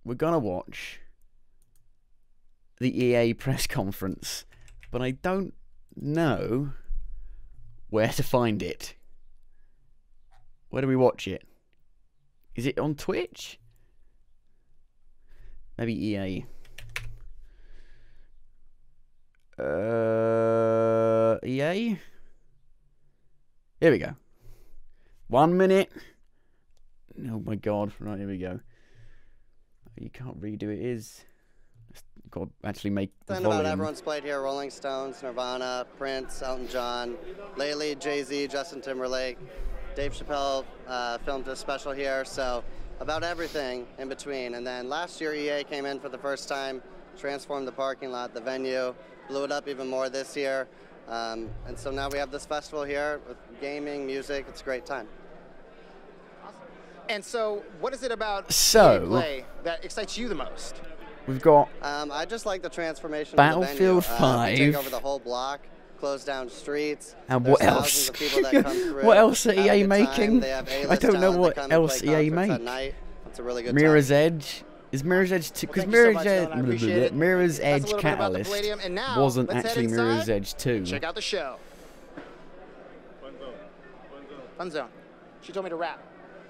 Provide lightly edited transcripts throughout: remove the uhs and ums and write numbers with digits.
we're gonna watch the EA press conference, but I don't know where to find it. Where do we watch it? Is it on Twitch? Maybe EA. EA? Here we go. 1 minute. Oh my god. Right, here we go. You can't redo it. It is. Got to actually make the volume. About everyone's played here. Rolling Stones, Nirvana, Prince, Elton John, lately Jay-Z, Justin Timberlake. Dave Chappelle filmed a special here, so about everything in between. And then last year EA came in for the first time, transformed the parking lot, the venue, blew it up even more this year. And so now we have this festival here with gaming, music. It's a great time. Awesome. And so what is it about play that excites you the most? We've got I just like the transformation Battlefield of the venue. 5. Take over the whole block, close down streets. And what else? What else are EA making? I don't know what else EA make. It's a really good Mirror's Edge. Is Mirror's Edge 2? Because Mirror's Edge Catalyst wasn't actually Mirror's Edge 2. Check out the show. Fun Zone. She told me to rap.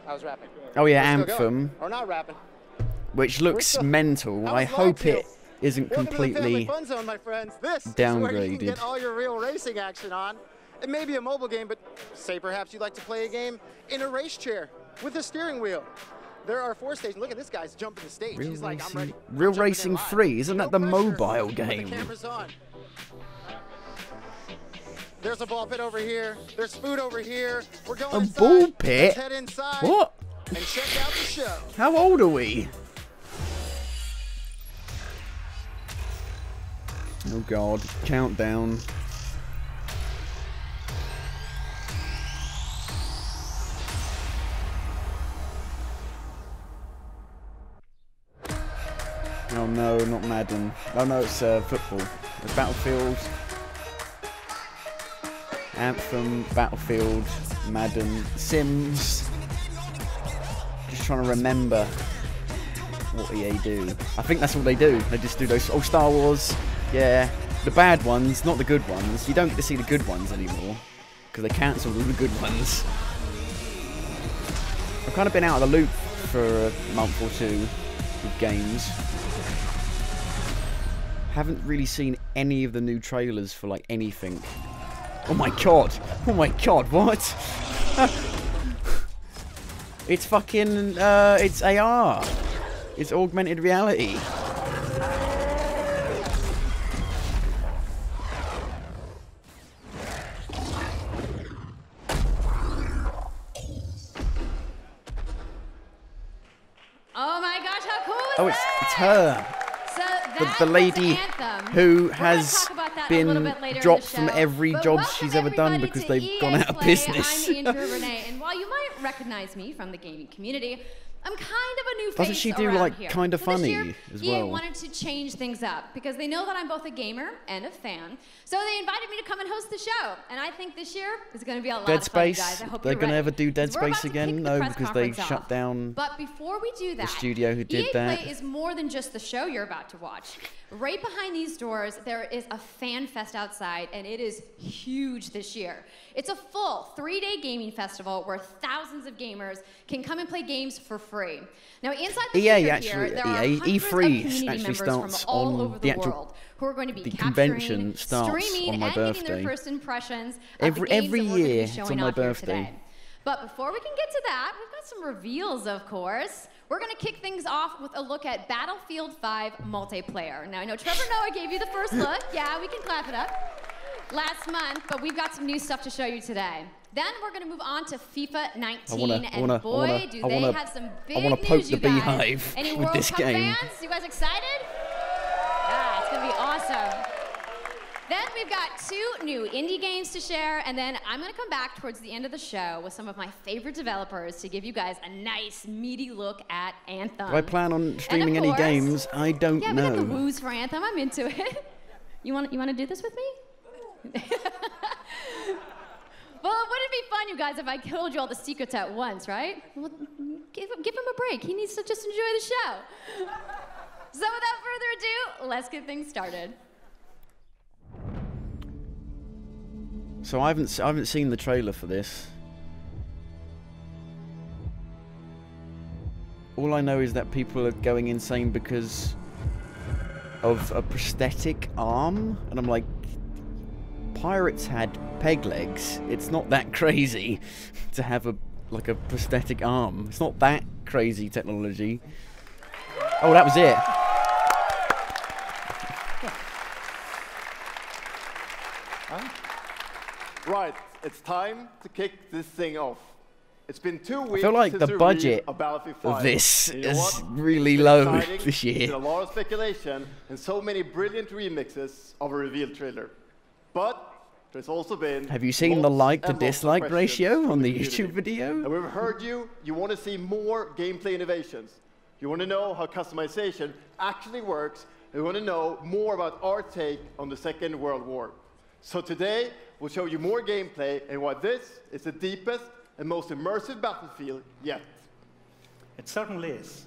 I was rapping. Oh yeah, Anthem. Or not rapping. Which looks mental. I hope it isn't completely Fun Zone, my friends. This downgraded. Is where you can get all your real racing action on. It may be a mobile game, but say perhaps you'd like to play a game in a race chair with a steering wheel. There are 4 stations. Look at this guy's jumping the stage. He's like, I'm ready. Real Racing 3, isn't that the mobile game? The camera's on. There's a ball pit over here. There's food over here. We're going inside. Ball pit? Let's head inside. What? And check out the show. How old are we? Oh god, countdown. Oh no, not Madden. Oh no, it's football. It's Battlefield, Anthem, Battlefield, Madden, Sims. Just trying to remember what EA do. I think that's what they do. They just do those. Oh, Star Wars. Yeah, the bad ones, not the good ones. You don't get to see the good ones anymore because they cancelled all the good ones. I've kind of been out of the loop for a month or two with games. Haven't really seen any of the new trailers for like anything. Oh my god! Oh my god! What? It's fucking. It's AR. It's augmented reality. Oh my gosh, how cool is Oh, it's her. The lady who has been dropped from every job she's ever done because they've gone out of business. I'm Andrew Renee, and while you might recognize me from the gaming community, I'm kind of a new face. Doesn't she do like kind of funny as well? EA wanted to change things up because they know that I'm both a gamer and a fan. So they invited me to come and host the show, and I think this year is going to be a lot of fun, you guys. I hope They're going to ever do Dead We're about Space to again? kick the No, press because they conference shut off. down But before we do that, the studio who did EA that. Play is more than just the show you're about to watch. Right behind these doors, there is a fan fest outside, and it is huge this year. It's a full 3-day gaming festival where thousands of gamers can come and play games for free. Now, inside the EA theater actually, here, there are hundreds of E3 community actually members starts from all on over the the actual world who are going to be the capturing, convention starts streaming, on my and getting their birthday. first impressions of Every the games that we're going to year be it's showing on my off here birthday. today. But before we can get to that, we've got some reveals, of course. We're going to kick things off with a look at Battlefield 5 multiplayer. Now, I know Trevor Noah gave you the first look. Yeah, we can clap it up. Last month, but we've got some new stuff to show you today. Then we're going to move on to FIFA 19, and boy, do they have some big news, poke the you guys. beehive Any with World this Cup game. fans? You guys excited? Yeah, it's going to be awesome. Then we've got 2 new indie games to share, and then I'm going to come back towards the end of the show with some of my favorite developers to give you guys a nice, meaty look at Anthem. Do I plan on streaming any games? I don't know. Yeah, we got the woos for Anthem. I'm into it. You want to do this with me? Well, wouldn't it be fun, you guys, if I told you all the secrets at once, right? Well, Give him a break. He needs to just enjoy the show. So without further ado, let's get things started. So I haven't seen the trailer for this. All I know is that people are going insane because of a prosthetic arm, and I'm like, pirates had peg legs. It's not that crazy to have a prosthetic arm. It's not that crazy technology. Oh, that was it. Right, it's time to kick this thing off. It's been 2 weeks. I feel like the budget of this is really low this year. There's a lot of speculation and so many brilliant remixes of a reveal trailer. But there's also been... Have you seen the like to dislike ratio on the YouTube video? And we've heard you want to see more gameplay innovations. You want to know how customization actually works. And you want to know more about our take on the Second World War. So today, we'll show you more gameplay and why this is the deepest and most immersive battlefield yet. It certainly is.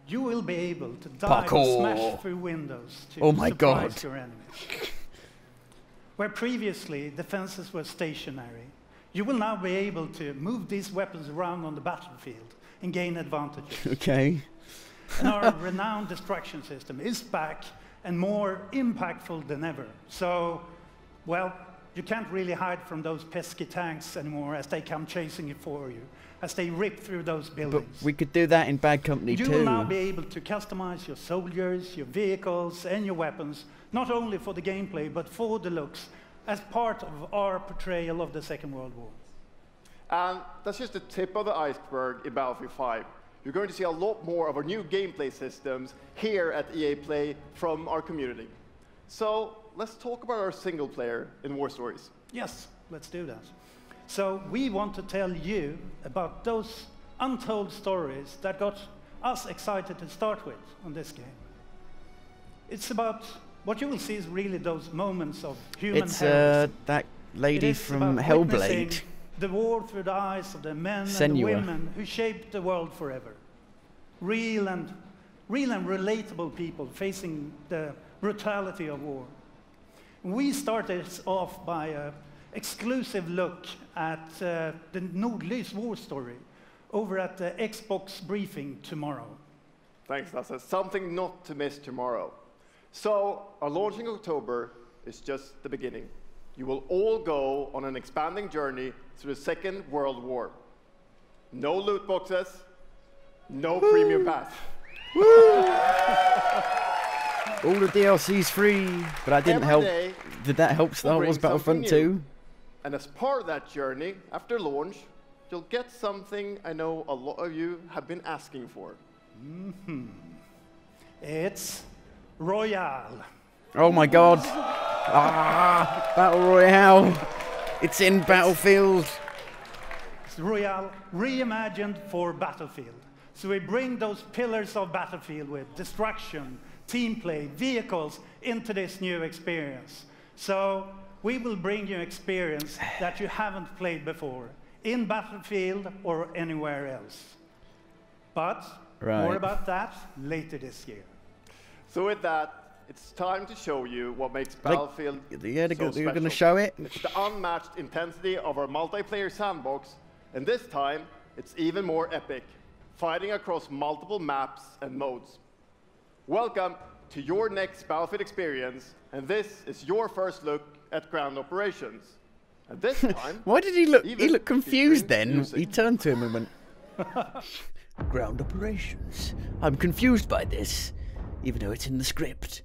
You will be able to dive and smash through windows to surprise your enemies. Where previously defenses were stationary, you will now be able to move these weapons around on the battlefield and gain advantages. Okay. And our renowned destruction system is back and more impactful than ever. So, well, you can't really hide from those pesky tanks anymore as they come chasing you for you, as they rip through those buildings. But we could do that in Bad Company too. You will now be able to customize your soldiers, your vehicles, and your weapons, not only for the gameplay, but for the looks, as part of our portrayal of the Second World War. And that's just the tip of the iceberg in Battlefield 5. You're going to see a lot more of our new gameplay systems here at EA Play from our community. So let's talk about our single player in War Stories. Yes, let's do that. So we want to tell you about those untold stories that got us excited to start with on this game. It's about, what you will see is really those moments of human heroism. That lady from Hellblade. The war through the eyes of the men and the women who shaped the world forever. Real and relatable people facing the brutality of war. We started off by an exclusive look at the Nordlys war story over at the Xbox briefing tomorrow. Thanks, Lasse. Something not to miss tomorrow. So, our launch in October is just the beginning. You will all go on an expanding journey through the Second World War. No loot boxes, no premium pass. All the DLC's free, but that didn't help. Did that help Star Wars Battlefront 2? And as part of that journey, after launch, you'll get something I know a lot of you have been asking for. It's Royale. Oh my god. Battle Royale. It's in Battlefield. It's Royale reimagined for Battlefield. So we bring those pillars of Battlefield with destruction, team play, vehicles into this new experience. So we will bring you experience that you haven't played before in Battlefield or anywhere else. But more about that later this year. So with that, it's time to show you what makes Battlefield so special. You're going to show it? It's the unmatched intensity of our multiplayer sandbox, and this time, it's even more epic, fighting across multiple maps and modes. Welcome to your next Battlefield experience, and this is your first look at ground operations. And this time... Why did he look? He looked confused then. He turned to him and went, ground operations. I'm confused by this, even though it's in the script.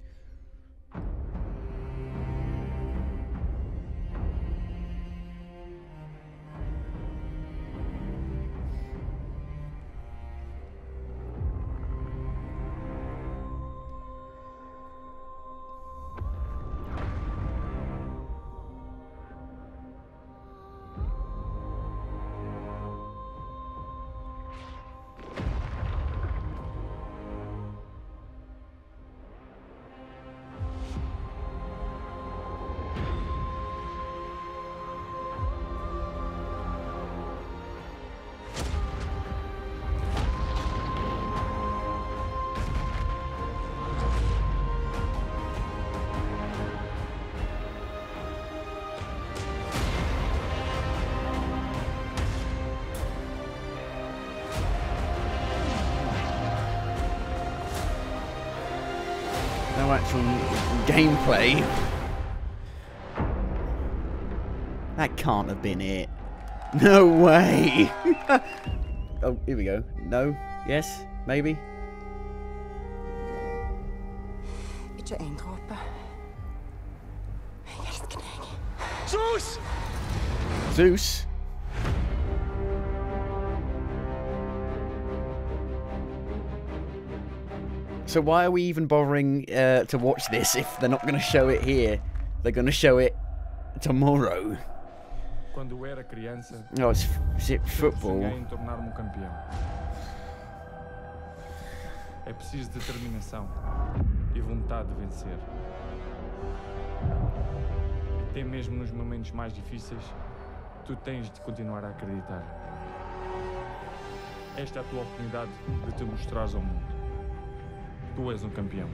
No actual gameplay. That can't have been it. No way! Oh, here we go. No? Yes? Maybe? Ikke en dråpe. Jeg elsker deg. Zeus! Zeus? So why are we even bothering to watch this if they're not going to show it here? They're going to show it tomorrow. Quando era criança, Oh, is it football? sonhei em tornar-me campeão. É preciso determinação e vontade de vencer. E até mesmo nos momentos mais difíceis, tu tens de continuar a acreditar. Esta é a tua oportunidade de te mostrares ao mundo. Tu és um campeão.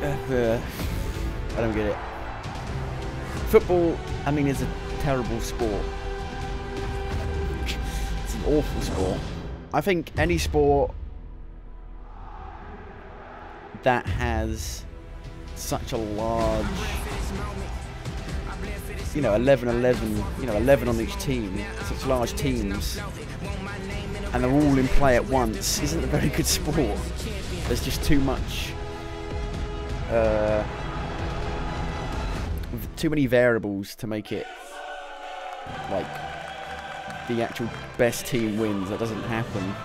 I don't get it. Football, I mean, is a terrible sport. It's an awful sport. I think any sport that has such a large, you know, 11, you know, 11 on each team, such large teams, and they're all in play at once, isn't a very good sport. There's just too much, too many variables to make it like the actual best team wins. That doesn't happen.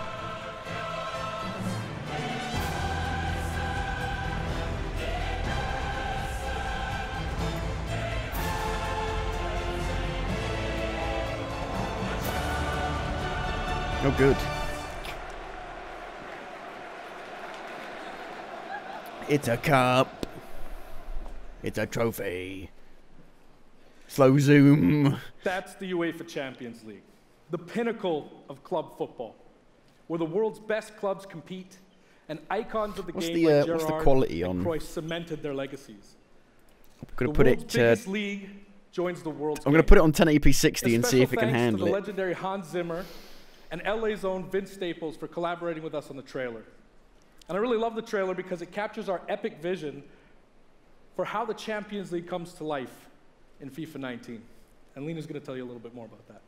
Oh, good. It's a cup. It's a trophy. Slow zoom. That's the UEFA Champions League, the pinnacle of club football, where the world's best clubs compete and icons of the game like what's the Gerrard quality and on? Cruyff cemented their legacies. I'm gonna The put world's it. biggest league joins the world's I'm gonna game. put it on 1080p 60 A and see if it special can thanks handle to the it. legendary Hans Zimmer and LA's own Vince Staples for collaborating with us on the trailer. And I really love the trailer because it captures our epic vision for how the Champions League comes to life in FIFA 19. And Lena's going to tell you a little bit more about that.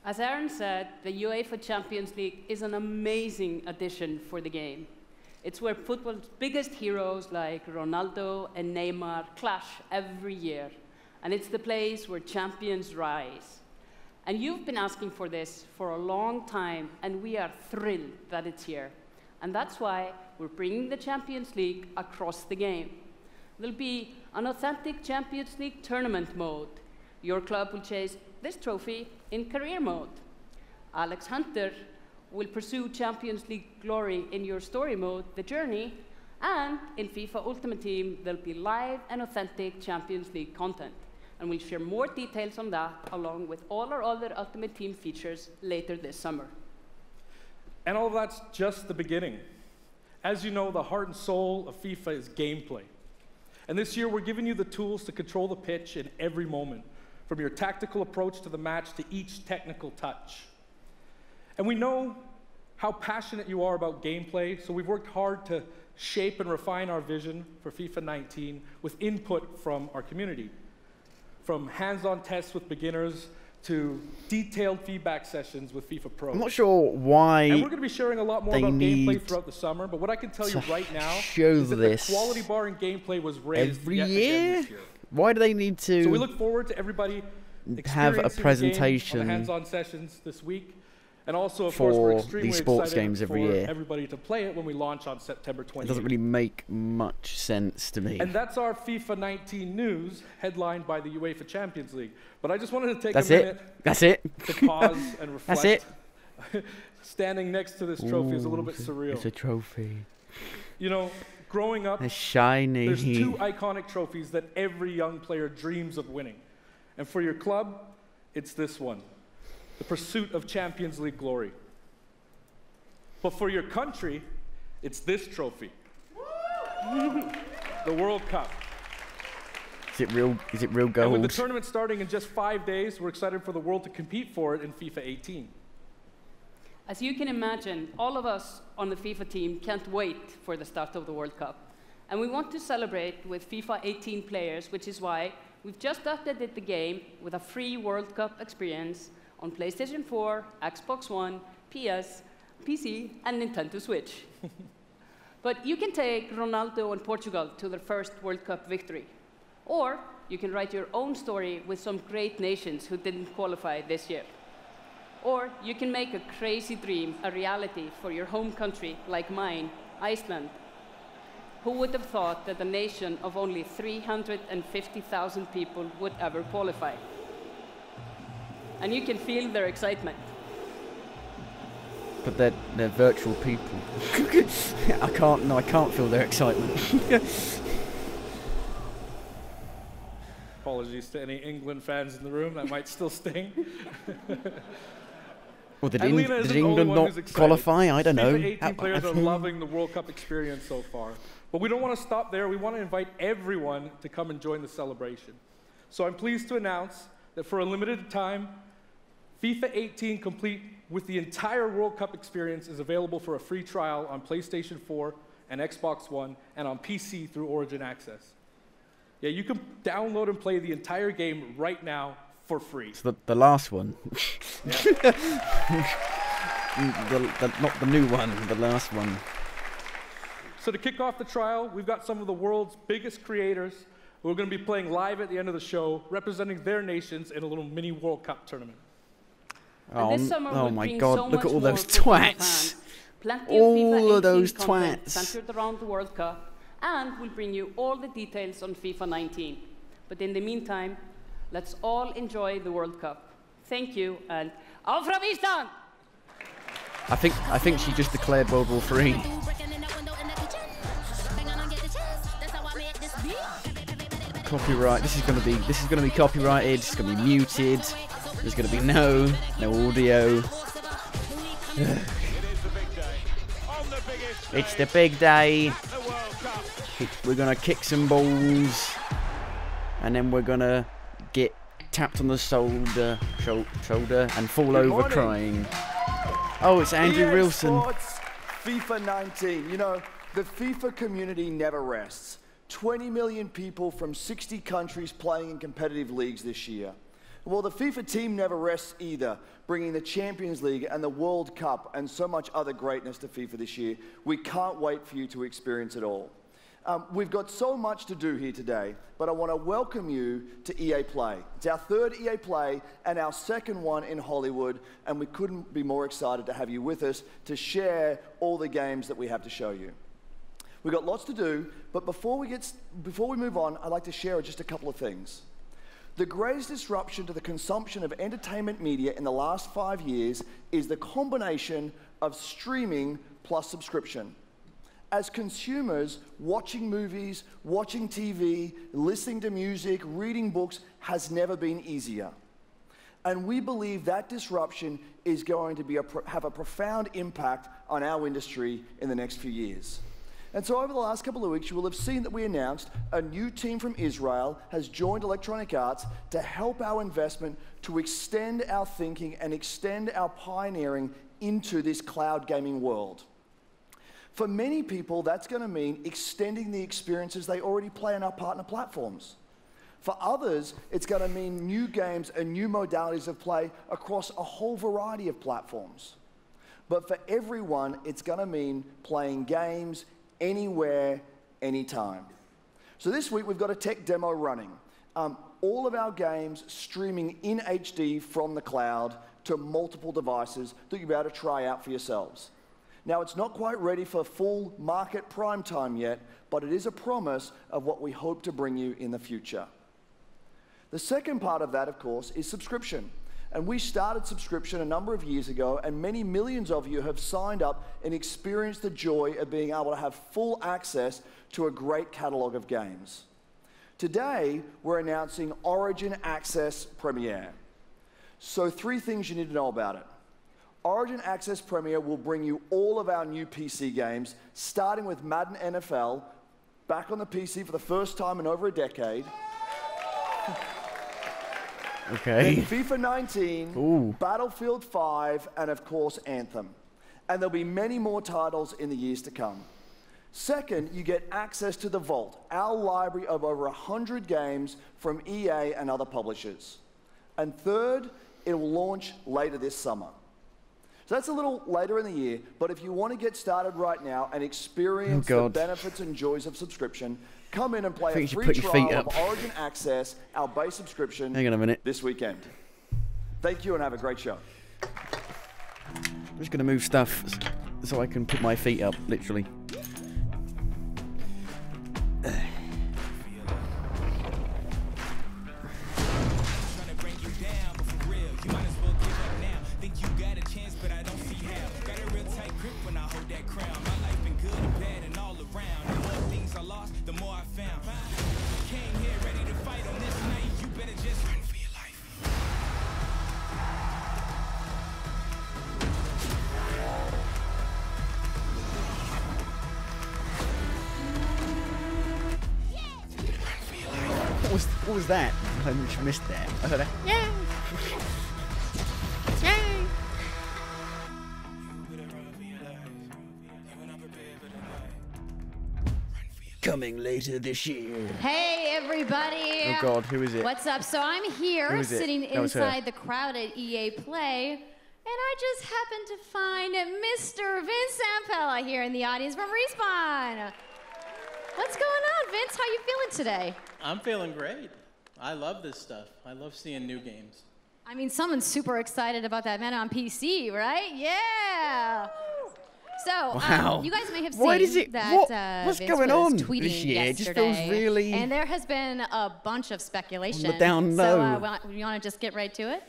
As Aaron said, the UEFA Champions League is an amazing addition for the game. It's where football's biggest heroes like Ronaldo and Neymar clash every year. And it's the place where champions rise. And you've been asking for this for a long time, and we are thrilled that it's here. And that's why we're bringing the Champions League across the game. There'll be an authentic Champions League tournament mode. Your club will chase this trophy in career mode. Alex Hunter will pursue Champions League glory in your story mode, The Journey, and in FIFA Ultimate Team, there'll be live and authentic Champions League content. And we'll share more details on that along with all our other Ultimate Team features later this summer. And all of that's just the beginning. As you know, the heart and soul of FIFA is gameplay. And this year, we're giving you the tools to control the pitch in every moment, from your tactical approach to the match to each technical touch. And we know how passionate you are about gameplay, so we've worked hard to shape and refine our vision for FIFA 19 with input from our community. From hands-on tests with beginners to detailed feedback sessions with FIFA Pro. I'm not sure why. And we're going to be sharing a lot more about gameplay throughout the summer, but what I can tell you right now is that the quality bar in gameplay was raised every yet year? again this year. Why do they need to? So we look forward to everybody have a experiencing the game presentation on the hands-on sessions this week. And also, of for course, we're extremely these sports excited games every for year. everybody to play it when we launch on September 28th. It doesn't really make much sense to me. And that's our FIFA 19 news, headlined by the UEFA Champions League. But I just wanted to take That's a it. minute That's it. to pause and reflect. That's it. Standing next to this trophy is a little bit surreal. It's a trophy. You know, growing up, It's shiny. there's two iconic trophies that every young player dreams of winning. And for your club, it's this one, the pursuit of Champions League glory. But for your country, it's this trophy, the World Cup. Is it real gold? And with the tournament starting in just 5 days, we're excited for the world to compete for it in FIFA 18. As you can imagine, all of us on the FIFA team can't wait for the start of the World Cup. And we want to celebrate with FIFA 18 players, which is why we've just updated the game with a free World Cup experience on PlayStation 4, Xbox One, PS, PC, and Nintendo Switch. But you can take Ronaldo and Portugal to their first World Cup victory. Or you can write your own story with some great nations who didn't qualify this year. Or you can make a crazy dream a reality for your home country, like mine, Iceland. Who would have thought that a nation of only 350,000 people would ever qualify? And you can feel their excitement. But they're virtual people. I can't feel their excitement. Apologies to any England fans in the room, that might still sting. Well, did England not qualify? I don't know. FIFA 18 players are loving the World Cup experience so far. But we don't want to stop there. We want to invite everyone to come and join the celebration. So I'm pleased to announce that for a limited time, FIFA 18 complete with the entire World Cup experience is available for a free trial on PlayStation 4 and Xbox One and on PC through Origin Access. Yeah, you can download and play the entire game right now for free. It's the last one. Not the new one, the last one. So to kick off the trial, we've got some of the world's biggest creators who are going to be playing live at the end of the show, representing their nations in a little mini World Cup tournament. Oh my God, look at all those twats. All of those twats. Centered around the World Cup, and we'll bring you all the details on FIFA 19. But in the meantime, let's all enjoy the World Cup. Thank you, and auf Island! I think she just declared World War III. Copyright. This is gonna be copyrighted. It's gonna be muted. There's gonna be no audio. It's the big day. We're gonna kick some balls, and then we're gonna get tapped on the shoulder and fall over crying. Oh, it's Andrew Wilson. FIFA 19. You know, the FIFA community never rests. 20 million people from 60 countries playing in competitive leagues this year. Well, the FIFA team never rests either, bringing the Champions League and the World Cup and so much other greatness to FIFA this year. We can't wait for you to experience it all. We've got so much to do here today, but I want to welcome you to EA Play. It's our third EA Play and our second one in Hollywood, and we couldn't be more excited to have you with us to share all the games that we have to show you. We've got lots to do, but before we move on, I'd like to share just a couple of things. The greatest disruption to the consumption of entertainment media in the last 5 years is the combination of streaming plus subscription. As consumers, watching movies, watching TV, listening to music, reading books has never been easier. And we believe that disruption is going to have a profound impact on our industry in the next few years. And so over the last couple of weeks, you will have seen that we announced a new team from Israel has joined Electronic Arts to help our investment to extend our thinking and extend our pioneering into this cloud gaming world. For many people, that's going to mean extending the experiences they already play on our partner platforms. For others, it's going to mean new games and new modalities of play across a whole variety of platforms. But for everyone, it's going to mean playing games anywhere, anytime. So this week, we've got a tech demo running. All of our games streaming in HD from the cloud to multiple devices that you'll be able to try out for yourselves. Now, it's not quite ready for full market prime time yet, but it is a promise of what we hope to bring you in the future. The second part of that, of course, is subscription. And we started subscription a number of years ago, and many millions of you have signed up and experienced the joy of being able to have full access to a great catalog of games. Today, we're announcing Origin Access Premier. So 3 things you need to know about it. Origin Access Premier will bring you all of our new PC games, starting with Madden NFL, back on the PC for the first time in over a decade. Okay. Then FIFA 19, Ooh. Battlefield 5, and of course Anthem. And there'll be many more titles in the years to come. Second, you get access to the Vault, our library of over 100 games from EA and other publishers. And third, it will launch later this summer. So that's a little later in the year, but if you want to get started right now and experience the benefits and joys of subscription, come in and play a free trial of Origin Access, our base subscription, Hang on a minute. this weekend. Thank you and have a great show. I'm just going to move stuff so I can put my feet up, literally. What was that? I just missed that. I heard a yeah. Yay. Coming later this year. Hey, everybody. Oh, God, who is it? What's up? So I'm here sitting inside the crowd at EA Play, and I just happened to find Mr. Vince Zampella here in the audience from Respawn. What's going on, Vince? How you feeling today? I'm feeling great. I love this stuff. I love seeing new games. I mean, someone's super excited about that man on PC, right? Yeah. So, wow. You guys may have seen that what's Vince going was on tweeting this year? It just yesterday, feels really... And there has been a bunch of speculation. On the down low. So, you want to just get right to it?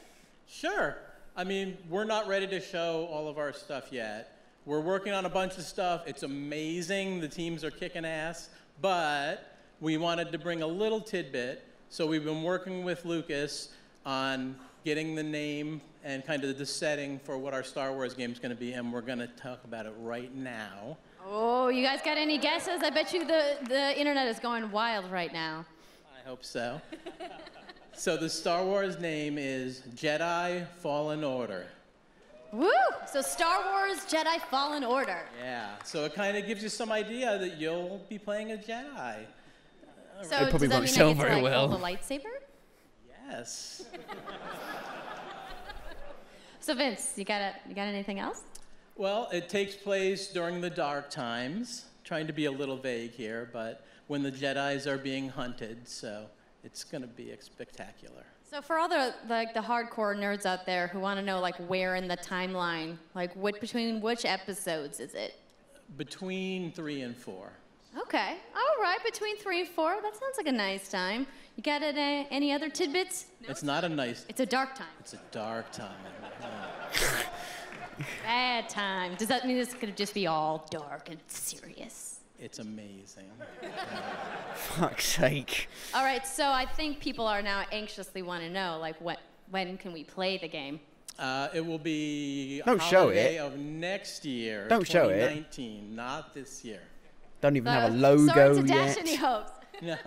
Sure. I mean, we're not ready to show all of our stuff yet. We're working on a bunch of stuff. It's amazing. The teams are kicking ass. But we wanted to bring a little tidbit. So we've been working with Lucas on getting the name and kind of the setting for what our Star Wars game is going to be, and we're going to talk about it right now. Oh, you guys got any guesses? I bet you the internet is going wild right now. I hope so. So the Star Wars name is Jedi Fallen Order. Woo! So Star Wars Jedi Fallen Order. Yeah, so it kind of gives you some idea that you'll be playing a Jedi. So does that mean I get to like hold the lightsaber? Yes. So Vince, you got anything else? Well, it takes place during the dark times. Trying to be a little vague here, but when the Jedis are being hunted, so it's going to be spectacular. So for all the hardcore nerds out there who want to know like where in the timeline, like between which episodes is it? Between 3 and 4. Okay, all right, between 3 and 4. That sounds like a nice time. You got any other tidbits? No? It's not a nice. It's a dark time. It's a dark time. Bad time. Does that mean it's gonna just be all dark and serious? It's amazing. Fuck's sake. All right, so I think people are now anxiously want to know, like, when can we play the game? It will be Don't show holiday it. Of next year. Don't show it. 2019, not this year. Don't even have a logo sorry to yet. dash any hopes. No.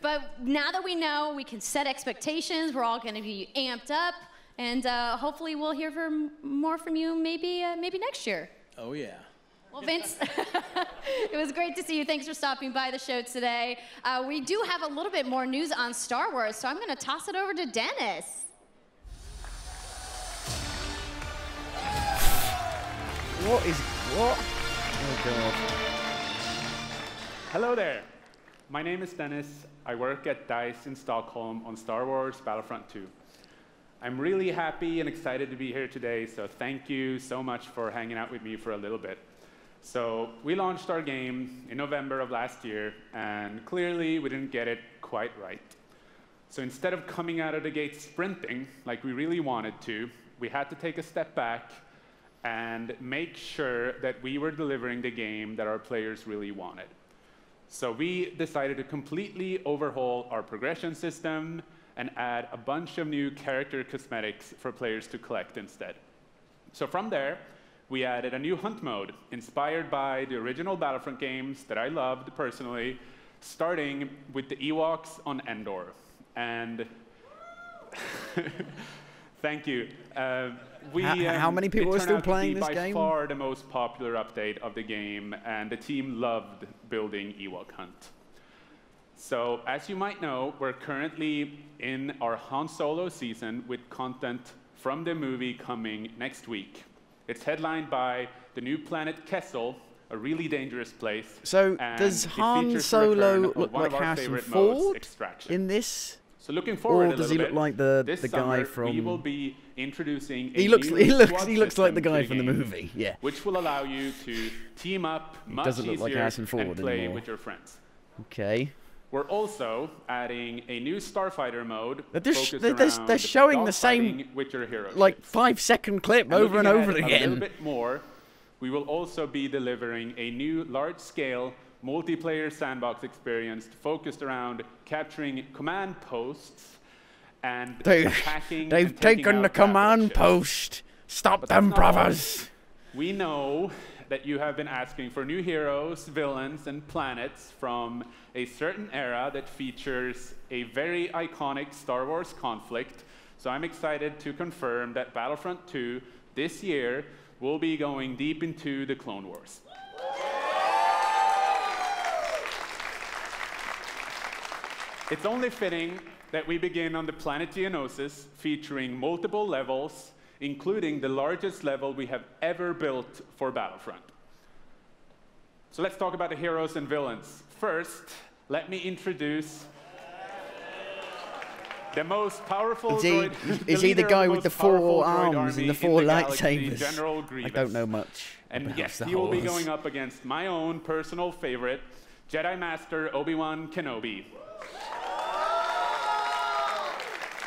But now that we know, we can set expectations. We're all going to be amped up, and hopefully we'll hear more from you maybe next year. Oh yeah. Well, Vince, it was great to see you. Thanks for stopping by the show today. We do have a little bit more news on Star Wars, so I'm going to toss it over to Dennis. What? Oh, God. Hello there. My name is Dennis. I work at DICE in Stockholm on Star Wars Battlefront 2. I'm really happy and excited to be here today, so thank you so much for hanging out with me for a little bit. So we launched our game in November of last year, and clearly we didn't get it quite right. So instead of coming out of the gate sprinting like we really wanted to, we had to take a step back and make sure that we were delivering the game that our players really wanted. So we decided to completely overhaul our progression system and add a bunch of new character cosmetics for players to collect instead. So from there, we added a new hunt mode inspired by the original Battlefront games that I loved personally, starting with the Ewoks on Endor. And thank you. How many people are still playing this game? By far the most popular update of the game, and the team loved building Ewok Hunt. So, as you might know, we're currently in our Han Solo season with content from the movie coming next week. It's headlined by the new planet Kessel, a really dangerous place. So, and does it Han features the Solo return of look one like of our Harrison favorite modes, Ford Extraction. in this? So looking forward or does he look bit, like the this guy summer, from? We will be introducing a He looks like the guy to from the game, movie. Yeah. Which will allow you to team up much doesn't look like easier Harrison Ford and play anymore. with your friends. Okay. We're also adding a new Starfighter mode. They're showing the same with your hero like 5-second clip over and over again. A little bit more. We will also be delivering a new large-scale multiplayer sandbox experience focused around capturing command posts and attacking. They've taken the command post. Stop them, brothers. We know that you have been asking for new heroes, villains, and planets from a certain era that features a very iconic Star Wars conflict. So I'm excited to confirm that Battlefront 2 this year will be going deep into the Clone Wars. It's only fitting that we begin on the planet Geonosis, featuring multiple levels, including the largest level we have ever built for Battlefront. So let's talk about the heroes and villains. First, let me introduce the most powerful droid. Is he the guy with the 4 arms and the 4 galaxy, lightsabers? General Grievous. I don't know much. And yes, he will be going up against my own personal favorite, Jedi Master Obi-Wan Kenobi.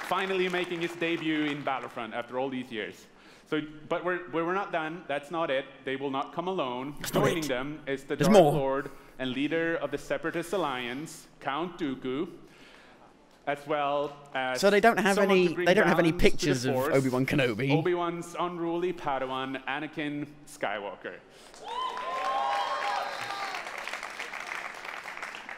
Finally making his debut in Battlefront after all these years. So, but we're not done. That's not it. They will not come alone. Joining them is the Dark Lord and leader of the Separatist Alliance, Count Dooku, as well as. So they don't have any. to bring They don't have any balance to the pictures of Force, Obi-Wan Kenobi. Obi-Wan's unruly Padawan, Anakin Skywalker.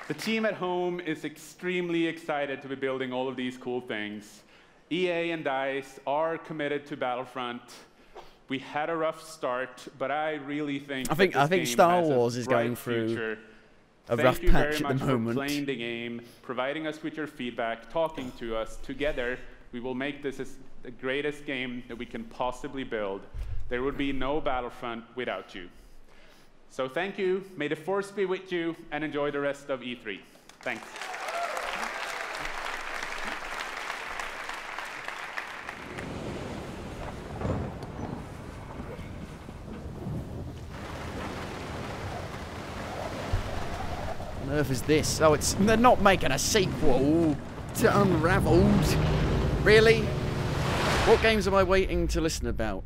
The team at home is extremely excited to be building all of these cool things. EA and DICE are committed to Battlefront. We had a rough start, but I really think I think Star Wars is going through a rough patch at the moment. Thank you very much for playing the game, providing us with your feedback, talking to us. Together, we will make this the greatest game that we can possibly build. There would be no Battlefront without you. So thank you, may the Force be with you, and enjoy the rest of E3. Thanks. What on earth is this? Oh, they're not making a sequel to Unraveled. Really? What games am I waiting to listen about?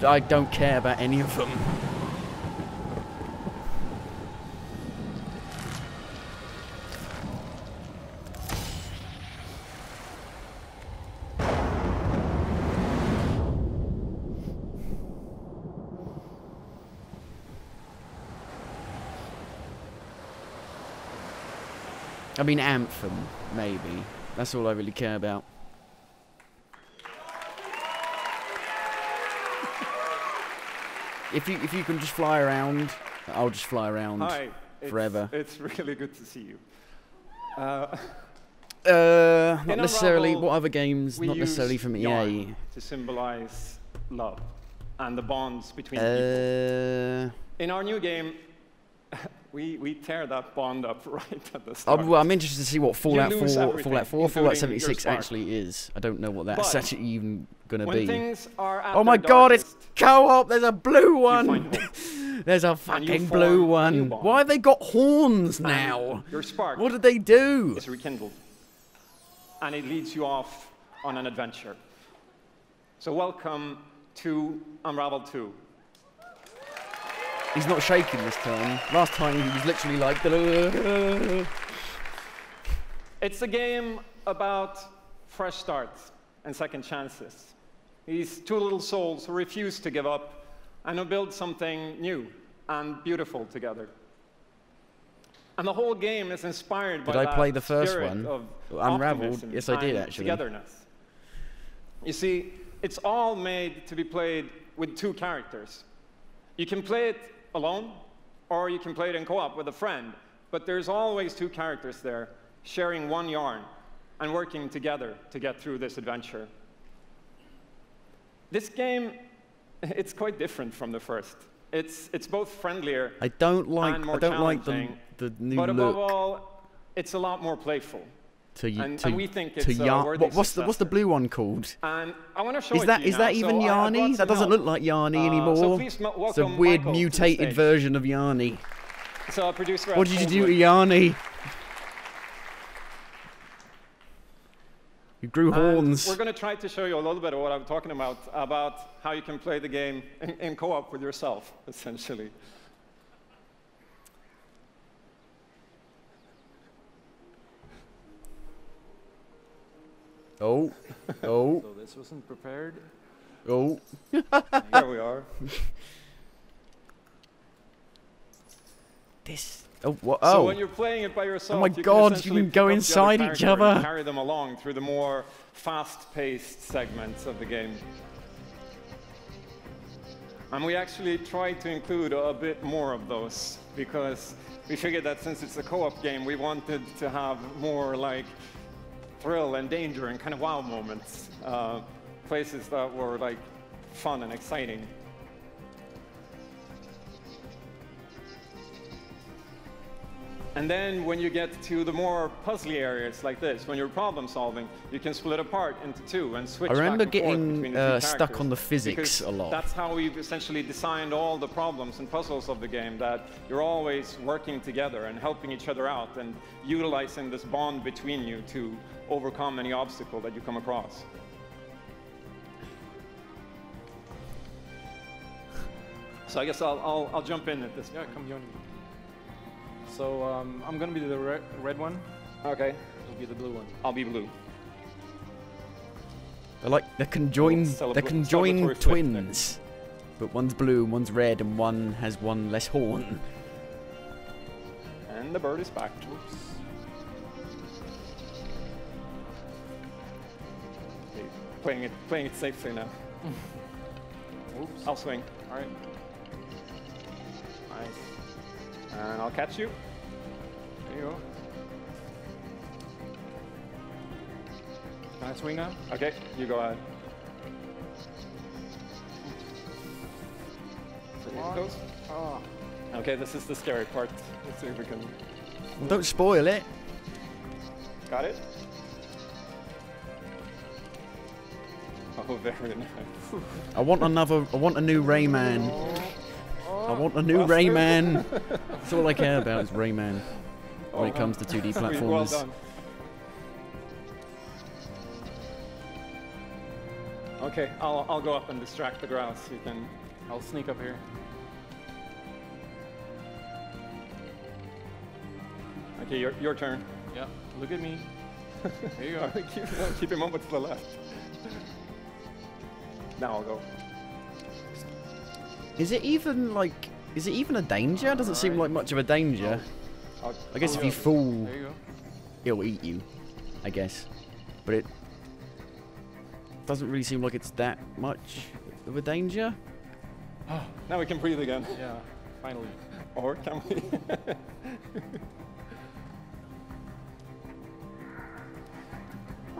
I don't care about any of them. I mean, Anthem, maybe. That's all I really care about. If you can just fly around, I'll just fly around forever. It's really good to see you. Not necessarily. What other games? Not necessarily from EA. To symbolize love and the bonds between people. In our new game, we tear that bond up right at the start. Well, I'm interested to see what Fallout 76 actually is. I don't know what that's actually even going to be. Things are oh my god, it's co-op! There's a blue one! There's a fucking blue one. Why have they got horns now? Your spark what did they do? Is rekindled. And it leads you off on an adventure. So welcome to Unraveled 2. He's not shaking this time. Last time he was literally like... It's a game about fresh starts and second chances. These two little souls who refuse to give up and who build something new and beautiful together. And the whole game is inspired by Did I that play the first spirit one? of Unraveled? optimism Yes, I did, and actually. Togetherness. You see, it's all made to be played with 2 characters. You can play it alone, or you can play it in co-op with a friend. But there's always 2 characters there, sharing one yarn and working together to get through this adventure. This game, it's quite different from the first. It's both friendlier I don't like and more the new but above look. all, it's a lot more playful. And we think it's worthy what's the blue one called? And I want to show Is it that to you is that now. even So I Yarny? brought That some doesn't help. look like Yarny anymore. So please it's a welcome weird Michael to the mutated stage. version of Yarny. So our producer What at did you do Coldwood. to Yarny? You grew horns. We're going to try to show you a little bit of what I'm talking about how you can play the game in co-op with yourself, essentially. Oh. So this wasn't prepared. Oh. Here we are. This. Oh, what? So Oh. when you're playing it by yourself, Oh my you God, can you can essentially go pick up the inside each character and other. carry them along through the more fast-paced segments of the game. And we actually tried to include a bit more of those because we figured that since it's a co-op game, we wanted to have more like thrill and danger and kind of wow moments, places that were like fun and exciting. And then when you get to the more puzzly areas like this, when you're problem solving, you can split apart into 2 and switch I remember back and forth getting between the 2 stuck characters, on the physics because a lot. That's how we've essentially designed all the problems and puzzles of the game, that you're always working together and helping each other out and utilizing this bond between you to overcome any obstacle that you come across. So I guess I'll jump in at this point. Yeah, come join me. So I'm gonna be the red one. Okay. You'll be the blue one. I'll be blue. They're like they're conjoined Celebratory twins, but one's blue, one's red, and one has one less horn. And the bird is back. Oops. Okay, playing it safely now. Oops. I'll swing. All right. Nice. And I'll catch you. There you go. Can I swing now? Okay, you go ahead. Goes. Oh. Okay, this is the scary part. Let's see if we can. Well, don't spoil it. Got it? Oh, very nice. I want a new Rayman. I want a new Rayman. That's all I care about is Rayman when it comes to 2D Well platformers. done. Okay, I'll go up and distract the grouse. You can. I'll sneak up here. Okay, your turn. Yeah, look at me. There you go. Keep him over to the left. Now I'll go. Is it even a danger? Doesn't seem like much of a danger. I guess if you fall, There you go. it'll eat you. I guess, but it doesn't really seem like it's that much of a danger. Now we can breathe again. Yeah, finally. Or can we?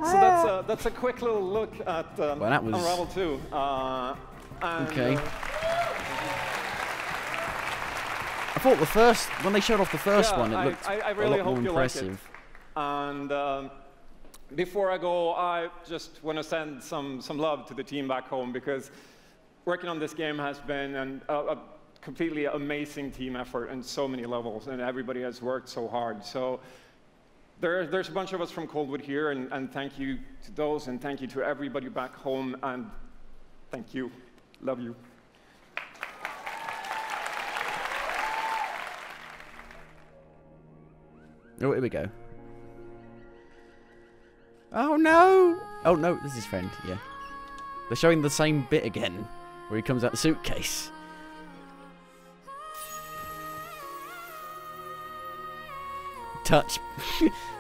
So that's a quick little look at Well, that was- Unravel 2. Okay. I thought when they showed off the first one, it looked I a really lot more hope you impressive. like it. And before I go, I just want to send some love to the team back home, because working on this game has been a completely amazing team effort in so many levels, and everybody has worked so hard. So there's a bunch of us from Coldwood here, and thank you to those, and thank you to everybody back home, and thank you. Love you. Oh, here we go. Oh no! Oh no, this is his friend, yeah. They're showing the same bit again, where he comes out the suitcase. touch.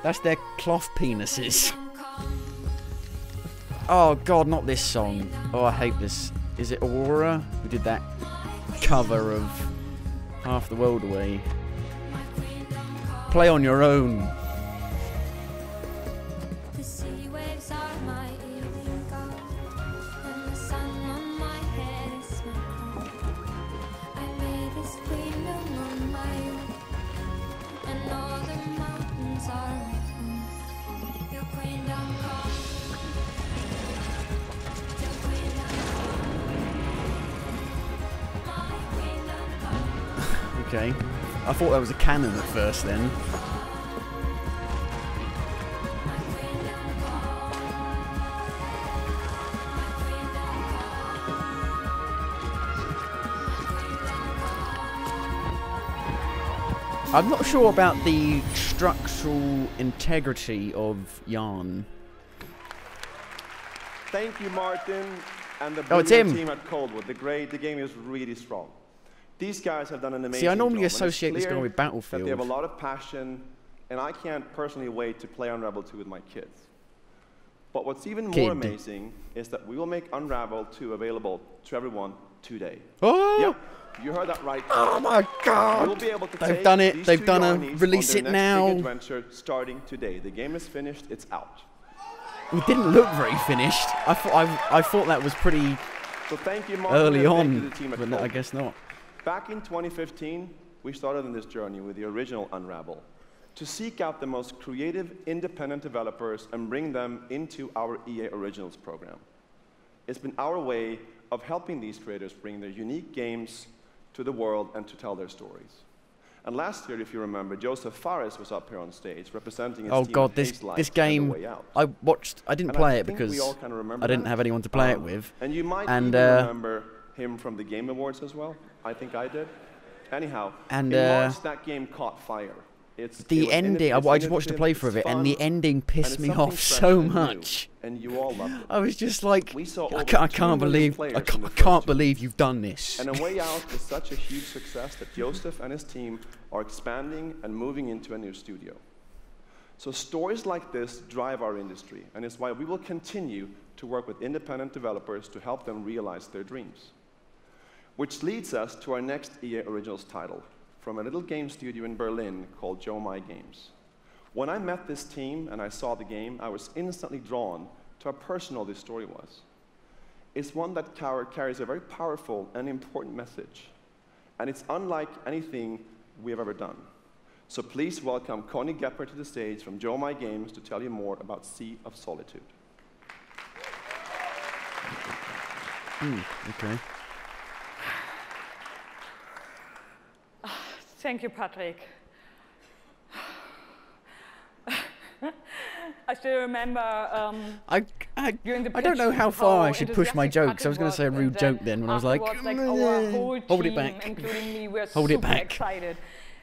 That's their cloth penises. Oh god, not this song. Oh, I hate this. Is it Aurora who did that cover of Half the World Away? Play on your own. Okay. I thought that was a cannon at first then. I'm not sure about the structural integrity of Yarn. Thank you, Martin, and the it's him. team at Coldwood. The game is really strong. These guys have done an amazing job. See, I normally and associate it's this guy clear with Battlefield. that they have a lot of passion, and I can't personally wait to play Unravel 2 with my kids. But what's even more amazing is that we will make Unravel 2 available to everyone today. Oh! Yep, you heard that right. Oh my god! We'll be able to They've take done it. these They've two done a Yarnies release on it their now. next big adventure starting today. The game is finished. It's out. It didn't look very finished. I thought that was pretty So thank you, Martin, early and thank on, you to the team at but no, I Coldwood. guess not. Back in 2015, we started on this journey with the original Unravel to seek out the most creative, independent developers and bring them into our EA Originals program. It's been our way of helping these creators bring their unique games to the world and to tell their stories. And last year, if you remember, Joseph Fares was up here on stage representing his Oh team god, at this Haze Light game, and The Way Out. I didn't And play I it think because we all kind of remember I didn't that. have anyone to play it with. And you might and, even remember him from the Game Awards as well. I think I did. Anyhow, and in March, that game caught fire. The ending, I just watched a playthrough of it, and the ending pissed me off so much. And you all loved it. I was just like, We saw I over can't 2 million believe, players I in can't, the I first can't year. believe you've done this. And A Way Out is such a huge success that Joseph and his team are expanding and moving into a new studio. So stories like this drive our industry, and it's why we will continue to work with independent developers to help them realize their dreams. Which leads us to our next EA Originals title, from a little game studio in Berlin called Joe My Games. When I met this team and I saw the game, I was instantly drawn to how personal this story was. It's one that carries a very powerful and important message, and it's unlike anything we have ever done. So please welcome Connie Gepper to the stage from Joe My Games to tell you more about Sea of Solitude. Okay. Thank you, Patrick. I still remember during the I don't know pitch how far I how should push my enthusiastic jokes. I was Patrick going to say a was, rude and joke then then when I was like, afterwards, our whole hold it team, back. including me, we're Hold it super back. excited.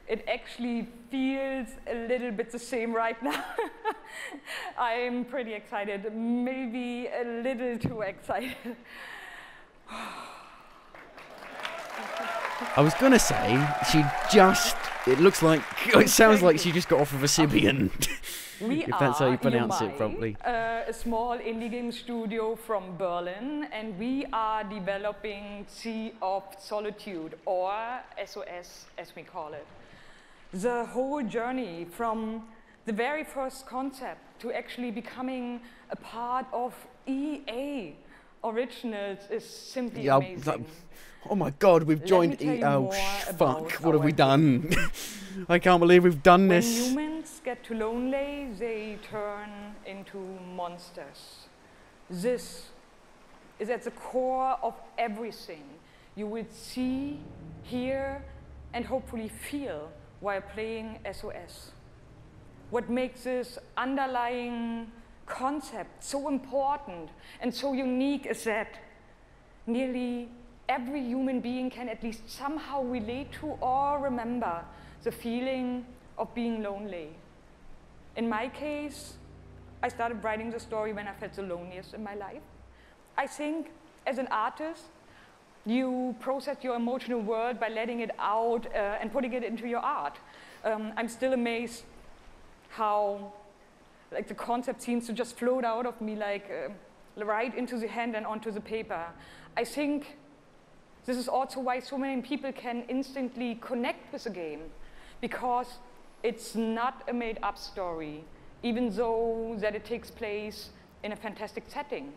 It actually feels a little bit the same right now. I'm pretty excited, maybe a little too excited. I was going to say, it sounds like she just got off of a Sibian. We if that's how you are pronounce EMI, it properly. A small indie game studio from Berlin, and we are developing Sea of Solitude, or SOS as we call it. The whole journey from the very first concept to actually becoming a part of EA Originals is simply amazing. Oh my god, we've joined Oh, fuck, what have we done? I can't believe we've done When this. humans get too lonely, they turn into monsters. This is at the core of everything you will see, hear, and hopefully feel while playing SOS. What makes this underlying concept so important and so unique is that nearly every human being can at least somehow relate to or remember the feeling of being lonely. In my case, I started writing the story when I felt the loneliest in my life. I think as an artist, you process your emotional world by letting it out and putting it into your art. I'm still amazed how like the concept seems to just float out of me like right into the hand and onto the paper. I think this is also why so many people can instantly connect with the game, because it's not a made-up story, even though that it takes place in a fantastic setting.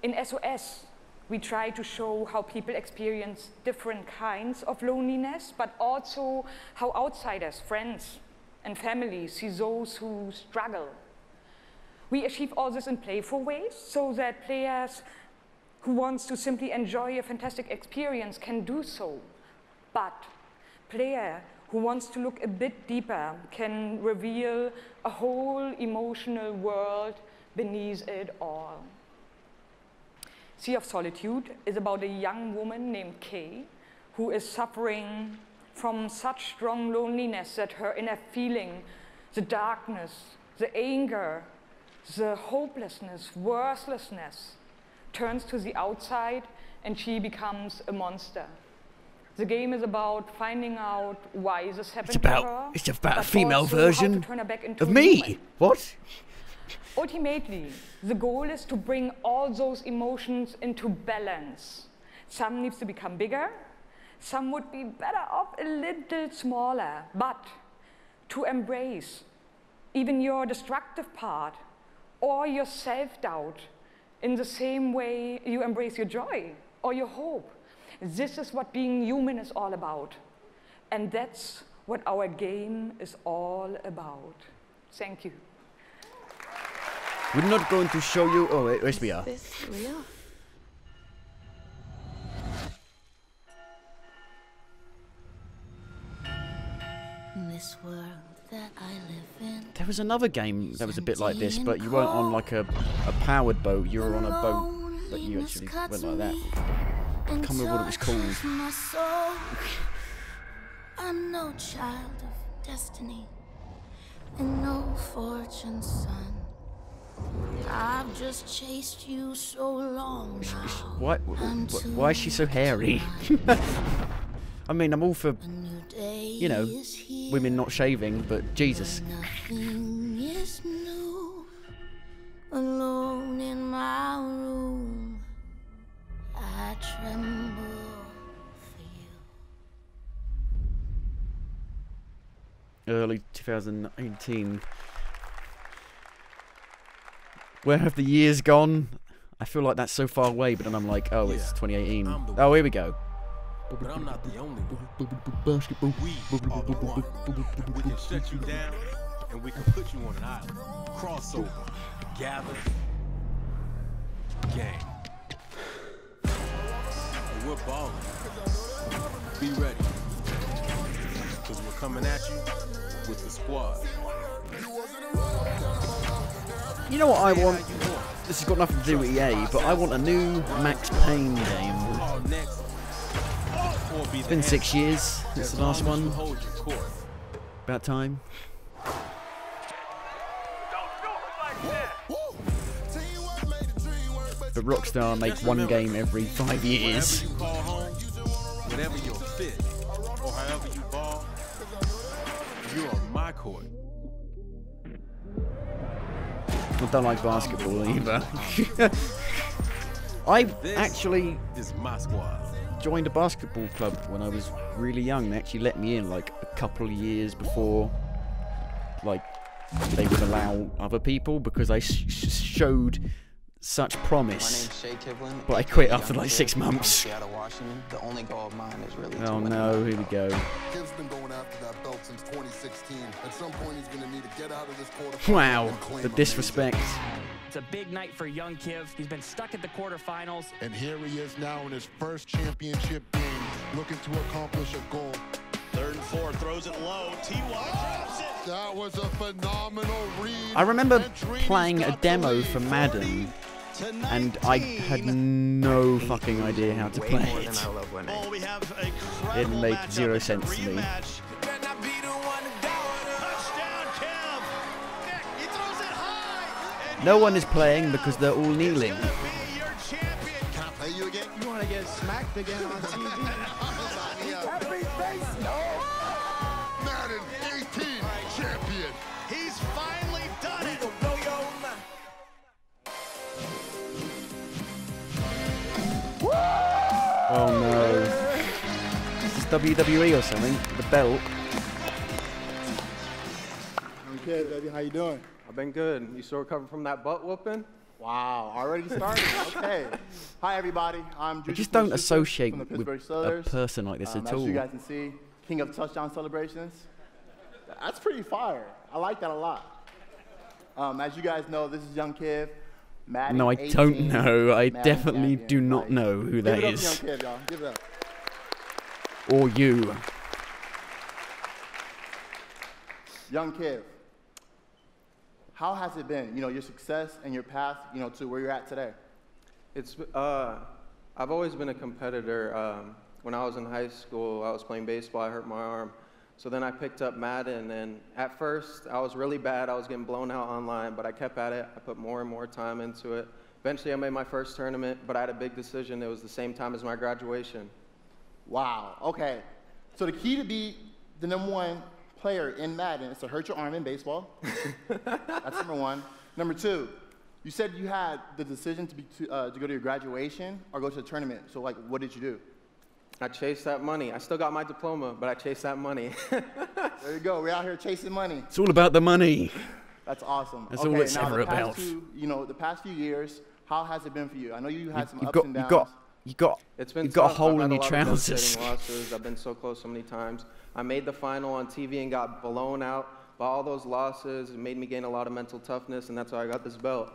In SOS, we try to show how people experience different kinds of loneliness, but also how outsiders, friends, and family see those who struggle. We achieve all this in playful ways so that players who wants to simply enjoy a fantastic experience can do so. But player who wants to look a bit deeper can reveal a whole emotional world beneath it all. Sea of Solitude is about a young woman named Kay who is suffering from such strong loneliness that her inner feeling, the darkness, the anger, the hopelessness, worthlessness, turns to the outside and she becomes a monster. The game is about finding out why this happened to her. It's about a but female also version how to turn her back into of a me. human. What? Ultimately, the goal is to bring all those emotions into balance. Some needs to become bigger, some would be better off a little smaller, but to embrace even your destructive part or your self-doubt in the same way you embrace your joy or your hope. This is what being human is all about. And that's what our game is all about. Thank you. We're not going to show you. Oh, wait, yes, we are. Is this real? This world that I live in. There was another game that was a bit like this, but you weren't on like a powered boat. You were on a boat, but you actually went like that. I can't remember what it was called. I'm no child of destiny and no fortune son. I've just chased you so long now. Why is she so hairy? I mean, I'm all for, you know, women not shaving, but Jesus. Nothing is new. Alone in my room, I tremble for you. Early 2018. Where have the years gone? I feel like that's so far away, but then I'm like, oh, it's 2018. Oh, here we go. But I'm not the only one. Basketball. We are the one. We can shut you down, and we can put you on an island. Crossover, gather, gang. And we're balling. Be ready, because we're coming at you with the squad. You know what I want? This has got nothing to do with EA, but I want a new Max Payne game. It's been 6 years since the last one. About time. But Rockstar make one game every 5 years. Whenever you're fit, or however you ball, you're on my court. I don't like basketball either. I actually joined a basketball club when I was really young. They actually let me in like a couple of years before like they would allow other people, because I showed such promise. But I quit after like 6 months. The only goal of mine is really Oh no, here we go. Kiv's been going after that belt since 2016. At some point he's gonna need to get out of this quarterfinal. Wow, the disrespect. It's a big night for young Kiv. He's been stuck at the quarterfinals. And here he is now in his first championship game, looking to accomplish a goal. 3rd and 4, throws it low. T.Y. drops it. That was a phenomenal read. I remember playing a demo for Madden, and I had no fucking idea how to play it. It made 0 sense to me. No one is playing because they're all kneeling. Can I play you again? You want to get smacked again on TV? Madden 18 champion. WWE or something. The belt. Okay, baby, how you doing? I've been good. You still recovering from that butt whooping? Wow, already started. Okay. Hi, everybody. I'm I just don't associate with Steelers. a person like this at all. As you guys can see, king of touchdown celebrations. That's pretty fire. I like that a lot. As you guys know, this is Young Kiv. Madden No, I 18, don't know. I Madden definitely champion. do not know who that Give it up is. to Young Kiv, y'all. Give it up. Or you. Young Kiv. How has it been, your success and your path, to where you're at today? It's I've always been a competitor. When I was in high school, I was playing baseball. I hurt my arm. So then I picked up Madden, and at first I was really bad. I was getting blown out online, but I kept at it. I put more and more time into it. Eventually I made my first tournament, but I had a big decision. It was the same time as my graduation. Wow, okay. So the key to be the #1 player in Madden is to hurt your arm in baseball. That's number one. Number two, you said you had the decision to go to your graduation or go to the tournament. So, what did you do? I chased that money. I still got my diploma, but I chased that money. There you go. We're out here chasing money. It's all about the money. That's awesome. That's all it's now ever about. The past few years, how has it been for you? I know you had some ups and downs. You got a hole in your trousers. Losses. I've been so close so many times. I made the final on TV and got blown out by all those losses. It made me gain a lot of mental toughness, and that's how I got this belt.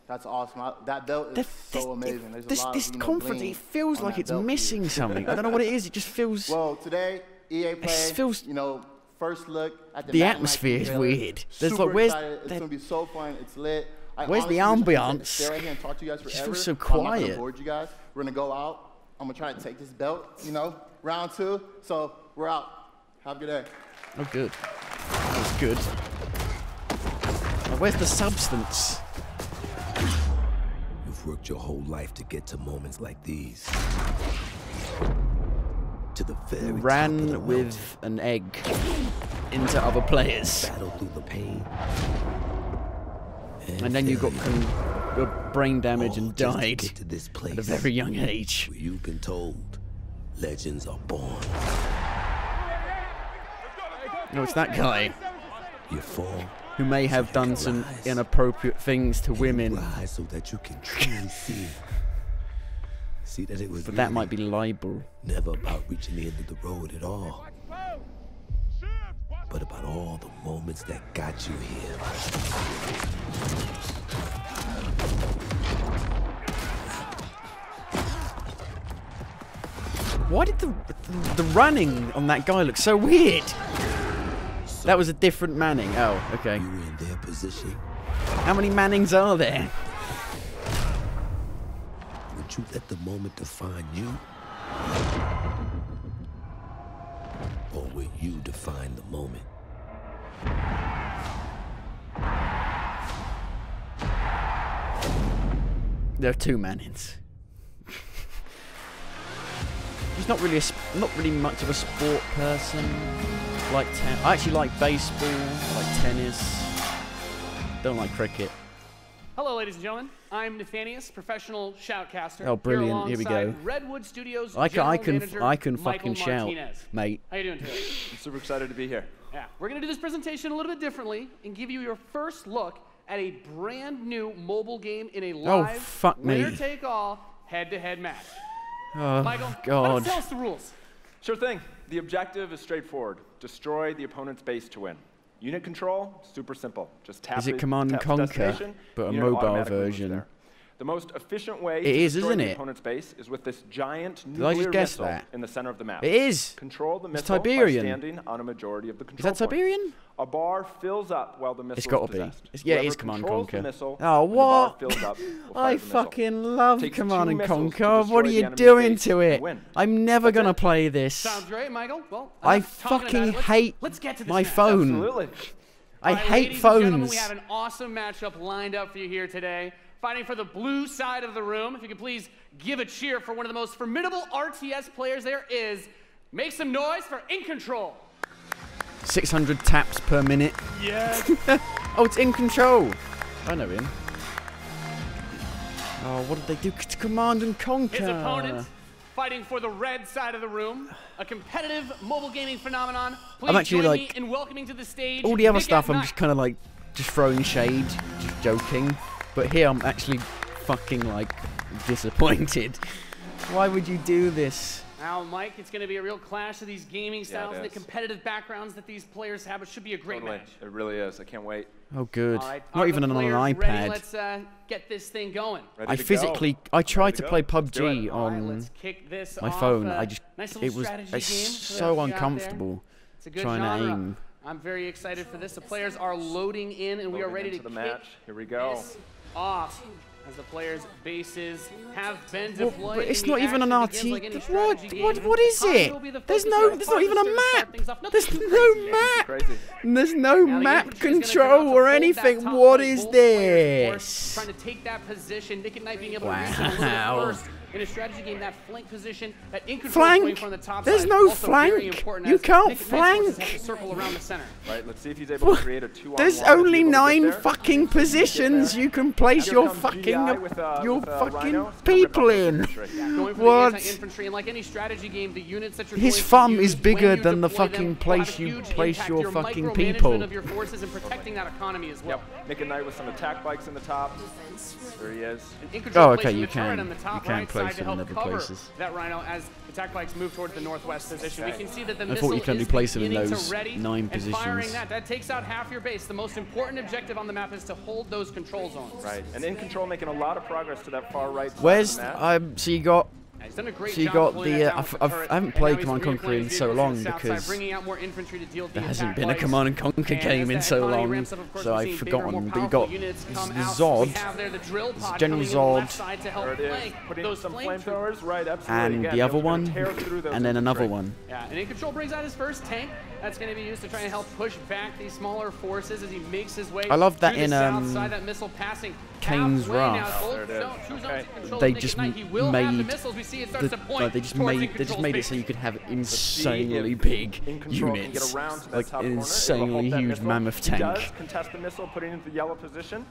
That's awesome. That belt is so amazing. There's a lot this of, conference, it feels like it's missing something. I don't know what it is. It just feels. Well, today EA Play. It feels. First look at the atmosphere is weird. There's super like, where's excited. It's gonna be so fun. It's lit. Where's the ambiance? Stay right here and talk to you guys forever. It feels so I'm not gonna quiet. board you guys. We're gonna go out. I'm gonna try to take this belt. Round 2. So we're out. Have a good day. Oh, good. That was good. Now, where's the substance? You've worked your whole life to get to moments like these. To the very Ran top of the with an egg into other players. Battle through the pain. And then you got brain damage and just to died get to this place at a very young age. where you've been told legends are born. No, it's that guy You fall who may have done some inappropriate things to women. rise so that you can truly see that it was But that might be libel. never about reaching the end of the road at all, but about all the moments that got you here. Why did the running on that guy look so weird? That was a different Manning. Oh, okay. You were in their position. How many Mannings are there? Would you let the moment define you? Or will you define the moment? There are 2 Mannings. He's not really much of a sport person. I actually like baseball. I like tennis. Don't like cricket. Hello, ladies and gentlemen. I'm Nathanius, professional shoutcaster. Oh, brilliant! Here we go. Redwood Studios I Manager can fucking Michael shout, Martinez. mate. How you doing today? I'm super excited to be here. Yeah, we're gonna do this presentation a little bit differently and give you your first look at a brand new mobile game in a live fuck me. winner-take-all head-to-head match. Oh, Michael, why don't God. you tell us the rules? Sure thing. The objective is straightforward. Destroy the opponent's base to win. Unit control, super simple. Just tap Is it the Command and tap Conquer, destination, but a unit mobile automatically moves version? there. The most efficient way It to is, destroy isn't the it? opponent's base is with this giant Did I just nuclear guess missile that? in the center of the map. It is. Control the It's missile Tiberian. by standing on a majority of the control Is that points. Tiberian? A bar fills up while the missile It's got to is be. possessed. Yeah, it Whoever is Command and controls Conquer. the missile, Oh, when the bar what? fills up, will fire I the missile. fucking love Takes Command 2 and missiles to Conquer. What are destroy you the enemy's doing base to and it? win. I'm never gonna play this. Sounds great, Michael. Well, I enough talking about fucking it. hate Let's get to this my match. phone. Absolutely. I All right, hate ladies and gentlemen, phones. we have an awesome matchup lined up for you here today. Fighting for the blue side of the room. If you could please give a cheer for one of the most formidable RTS players there is. Make some noise for In Control. 600 taps per minute. Yes. Oh, it's In Control. I know him. Oh, what did they do? Command and Conquer. His opponent, fighting for the red side of the room, a competitive mobile gaming phenomenon. Please I'm actually join like, me in welcoming to the stage all the other Nick stuff, at I'm Night. just kind of like, just throwing shade, just joking. But here, I'm actually fucking like disappointed. Why would you do this? Now, Mike, it's going to be a real clash of these gaming styles and the is. competitive backgrounds that these players have. It should be a great match. It really is. I can't wait. Oh, good. All right, Not are even the on an players iPad. ready? Let's get this thing going. I physically, I tried to play PUBG All right, on let's kick this my off. phone. I just, Nice little it was strategy game so that we got uncomfortable there. It's a good trying genre. to aim. I'm very excited for this. The players are loading in, and we are ready to the kick match. Here we go. this off. As the players' bases have been Well, deployed. but it's and the not even an action RT. begins like any strategy game. What is Economy it? will be the There's focus no, of there's the not even a focus to start map. things off. There's Nothing no crazy. map. There's no Now the map infantry is gonna come out control to or hold that anything. top What flank, is both players, of course, this? Trying to take that position. Nick and Knight being able to reach it a Wow. little bit first. In a strategy game, that flank position, that in control Flank? going from the top There's side, no also very flank. important You as can't Nick and Knight's forces flank. have to circle around the center. Right, let's see if he's able to create a 2-on-1. There's Is he only able to get 9 there? fucking positions you can place Here your comes fucking GI with Rhino. people in. Going for the What? anti-infantry, and like any strategy game, the units that you're His going to thumb use is bigger when you than the deploy them fucking will place have a you huge place impact. your fucking micromanagement people. of your forces and protecting that economy as well. Yep. Nick and Knight with some attack bikes in the top. There he is. Oh, okay, you can place them in other places. That Rhino as attack bikes move towards the northwest position. We can see that the I missile thought you can only is place them in beginning those to ready 9 and firing positions. that takes out half your base. The most important objective on the map is to hold those control zones. Right, and in control making a lot of progress to that far right side Where's of the map. so you got? He's done a great So you job got pulling the that down with the turret, I haven't and played now he's Command and Conquer redeploying in his so vehicles long to the south side, because bringing out more infantry to deal with the there hasn't attack been a bikes. Command and Conquer And game as in that so economy long, ramps up, of course, so we're I've seeing bigger, forgotten. more But you powerful got units come the out. Zod, We have there the drill pod General coming in the left Zod, side to help There it is. flank Putting those some flank flamethrowers, right, absolutely. and Again, the they're other gonna one, tear through those and then another infantry. one. Yeah, and In Control brings out his first tank. That's going to be used to try and help push back these smaller forces as he makes his way. I love that to the in, south side, that missile passing Kane's halfway now. Wrath. Both There it is. two zones Okay. in control They of Nick just and Knight. He will have the made missiles. We see it starts to point they just towards made In Control's it so you could have insanely if big In Control can units, get around to that like top corner, it'll insanely hold that huge missile. mammoth He tank. does contest the missile, putting it into the yellow position.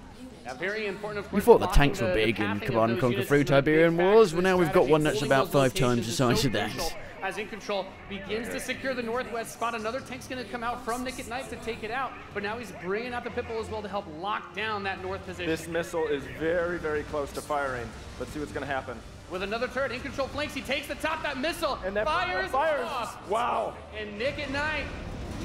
Yeah, very important, of We course, thought the blocking tanks were the big in pathing of Command and those Conquer units 3 is a big Tiberian factor Wars, to but the now we've got one that's strategy. about Holding 5 those times the locations size of is so that. crucial. As In Control begins to secure the northwest spot, another tank's going to come out from Nick at Night to take it out, but now he's bringing out the Pitbull as well to help lock down that north position. This missile is very, very close to firing. Let's see what's going to happen. With another turret, In Control flanks, he takes the top, that missile, And that fires. off. Wow. And Nick at Night,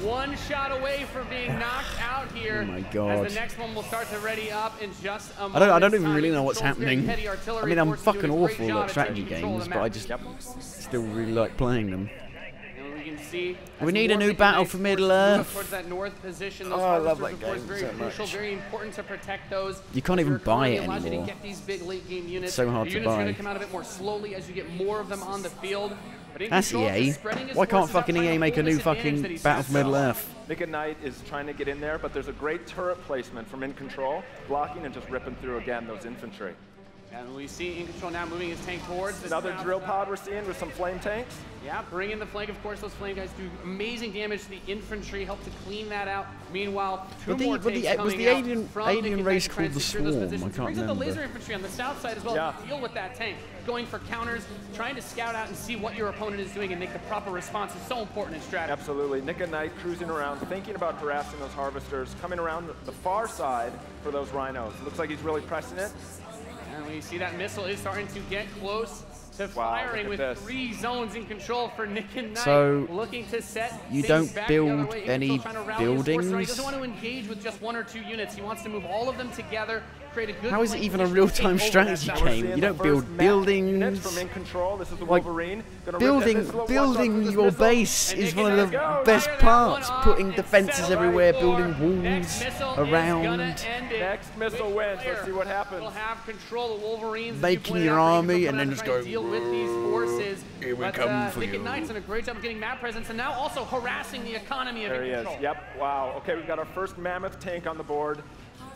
one shot away from being knocked out here. Oh my God. As the next one will start to ready up in just a moment. I don't even really know what's happening. I mean, I'm fucking awful at strategy games, games, but I just still really like playing them. We can see We need a new battle for Middle Earth. towards that north position. Oh, Those I love harvesters, that of course, game very so crucial, much. very important to protect those. You can't even Your buy economy it allows you to anymore. get these big late game units. So hard The to units are buy. going to come out a bit more slowly as you get more of them on the field. But In That's Control is EA. spreading his Why can't forces out, fucking trying to EA make a hold new this advantage that fucking he's Battle had for Middle so Earth? Nick at Night is trying to get in there, but there's a great turret placement from In Control, blocking and just ripping through again those infantry. And we see In Control now moving his tank towards the Another south drill side. pod we're seeing with some flame tanks. Yeah, bring in the flank. Of course, those flame guys do amazing damage to the infantry, help to clean that out. Meanwhile, two But the- more but the- tanks was coming the out alien- from alien Nick and race Knight to try and called the secure those Swarm? I positions. can't Brings up the remember. laser infantry on the south side as well to deal with that tank. Going for counters, trying to scout out and see what your opponent is doing and make the proper response is so important in strategy. Absolutely. Nick and Knight cruising around, thinking about harassing those harvesters, coming around the far side for those rhinos. It looks like he's really pressing it. And we see that missile is starting to get close to Wow, firing look with at this. 3 zones in control for Nick and Knight. So, looking to set you things don't back the other build way. any Incontrol trying to rally his forces. He buildings? doesn't want to engage with just 1 or 2 units. He wants to move all of them together, create a good How is it flank even a position, real-time take over that strategy side. game? You don't build buildings. From In Control, this is the Like, Wolverine. Gonna rip that missile. Watch out for building this your missile. base And is Nick one and of the Knight go. best Fire that parts. one Putting off defenses and everywhere, settle building for walls next missile is around, gonna end it. Next missile wins. Let's see what happens. We'll have control of Wolverines. as you making pointed your out, army, Incontrol and then coming just out to try go. and deal with these forces. Here we But, come for Nick you. and Knight's done a great job of getting map presence and now also harassing the economy of There he is. Control. Yep. Wow. Okay, we've got our first mammoth tank on the board.